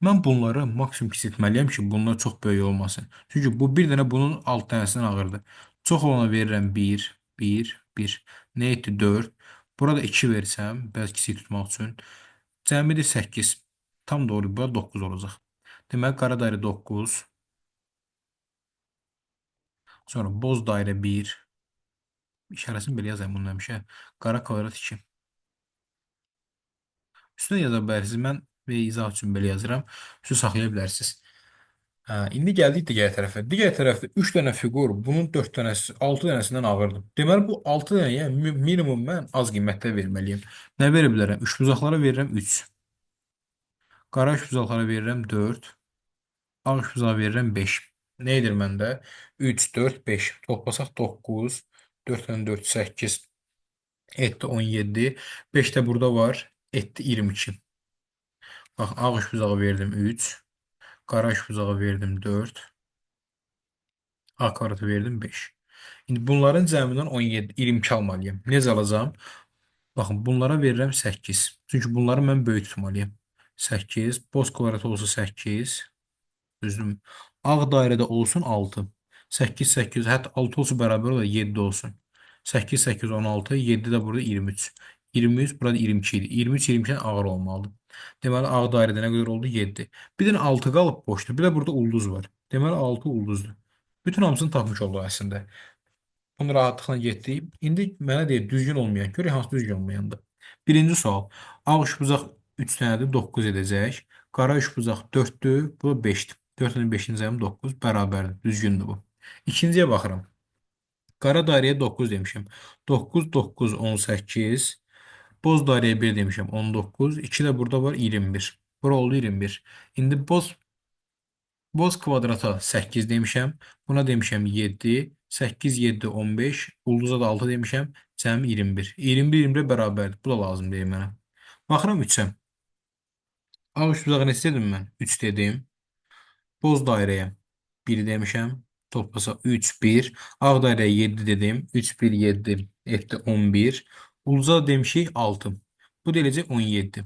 Mən bunları maksimum kiçiltməliyəm ki, bunlar çox böyük olmasın. Çünki bu bir dənə bunun alt dənəsindən ağırdır. Çox olana verirəm 1, 1, 1. Nə etdi? 4. Burada 2 versəm, biraz kiçik tutmaq üçün. Cəmidir 8. Tam doğru, burada 9 olacaq. Deməli, qara dairə 9. Sonra boz dairə 1. İşarəsini belə yazayım bunun həmişə. Qara kvadrat 2. Üstünə yaza bilərsiniz. Mən və izah üçün belə yazıram. Üstü saxlaya bilərsiniz. Hə, indi gəldik digər tərəfə. Digər tərəfdə 3 dənə fiqur, bunun 4 dənəsi, 6 dənəsindən ağırdır. Deməli, bu 6 dənəyə minimum mən az qiymətdə verməliyəm. Nə verə bilərəm? Üçbucaqlara verirəm 3. Qara üçbucaqlara verirəm 4. Ağ üçbucağa verirəm 5. Nə edir məndə? 3, 4, 5. Toplasaq 9. 4 dənə 4, 8. Etdi 17. 5 də burada var. Etdi 22. Bax, ağ üçbucağa verdim 3. Qara üçbucağa verdim 4. A kvadratı verdim 5. İndi bunların cəmindən 17, 22 almalıyım. Necə alacağım? Baxın, bunlara verirəm 8. Çünki bunları mən böyük tutmalıyım. 8. Boz kvadratı olsa 8. Düzdürmü? Ağ dairədə olsun 6. 8, 8, hətta 6 olsa bərabər olar 7 olsun. 8, 8, 16, 7 də burada 23. 23, burada 22 idi. 23, 22-dən ağır olmalıdır. Deməli, ağ dairədə nə qədər oldu? 7. Bir dənə 6 qalıb boşdur. Bir də burada ulduz var. Deməli, 6 ulduzdur. Bütün hamısını tapmış olduq əslində. Bunu rahatlıkla getdik. İndi mənə deyir düzgün olmayan. Görək hansı düzgün olmayandır. Birinci sual. Ağ üçbucaq 3 dənədir, 9 edəcək. Qara üçbucaq 4-dür, bu da 5-dir. 4-ün 5-in cəmi 9 bərabərdir. Düzgündür bu. İkinciyə baxıram. Qara dairəyə 9 demişəm. 9, 9, 18. Boz dairəyə 1 demişəm. 19. 2 də burada var 21. Bura oldu 21. İndi boz kvadrata 8 demişəm. Buna demişəm 7. 8, 7, 15. Ulduza da 6 demişəm. Cəmi 21. 21, 21 bərabərdir. Bu da lazım deyil mənə. Baxıram 3-ə. Ağ üçbucağı neçə dedim mən? 3 dedim. Boz dairəyə 1 demişəm. Toplasa 3, 1. Ağ dairəyə 7 dedim. 3, 1, 7 etdi 11. Ulduza da demişik 6. Bu da eləcək 17.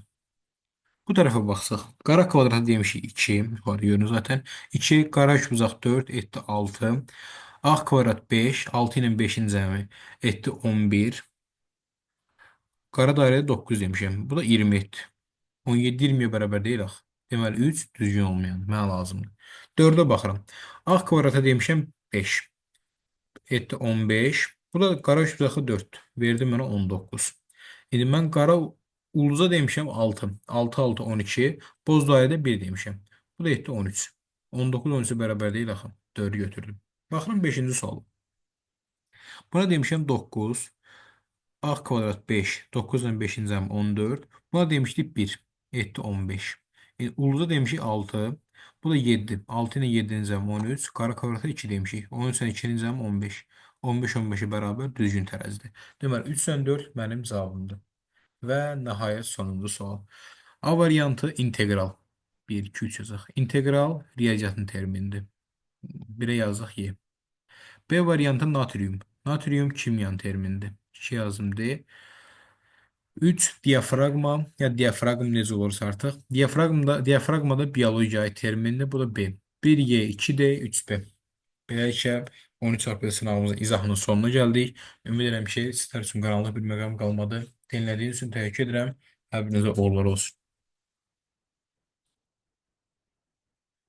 Bu tarafa baxsaq. Qara kvadrata demişik 2. Yuxarı görünür zaten. 2, qara üçbucaq 4 etdi 6. Ağ kvadrat 5. 6 ilə 5-in cəmi etdi 11. Qara dairədə 9 demişəm. Bu da 20 etdi. 17 20-yə bərabər deyil axı. Deməli 3 düzgün olmayan. Mənə lazımdır. 4-ə baxıram. Ağ kvadrata demişəm 5. Etdi 15. Bu da qara üçbucağı 4. Verdi mənə 19. İndi mən qara ulduza demişəm 6. 6, 6, 12. Boz dairədə 1 demişəm. Bu da etdi 13. 19, 13-ə bərabər deyil axı. 4-ü götürdüm. Baxıram 5-ci sual. Buna demişəm 9. A kvadrat 5. 9 ilə 5-in cəmi 14. Buna demişdik 1. Etdi 15. Ulduza demişik 6. Bu da 7. 6 ilə 7-nin cəmi 13. Qara kvadrata 2 demişik. 13 ilə 2-nin cəmi 15. 15, 15-ə bərabər düzgün tərəzidir. Deməli 3-dən 4 mənim cavabımdır. Və nəhayət sonuncu sual. A variantı integral. 1, 2, 3 yazaq. İntegral riyaziyyatın terminidir. 1-ə yazıq Y. B variantı natrium. Natrium kimyanın terminidir. 2 yazım D. 3 diyafragma ya diyafragm necə olursa artıq. Diyafragmada biologiya terminidir. Bu da B. 1Y, 2D, 3B. Beləliklə 13 çarpı sınavımızın izahının sonuna gəldik. Ümid edirəm ki, sizlər üçün qaranlıq bir məqam qalmadı. Dinlədiyiniz üçün təşəkkür edirəm. Hər birinizə uğurlar olsun.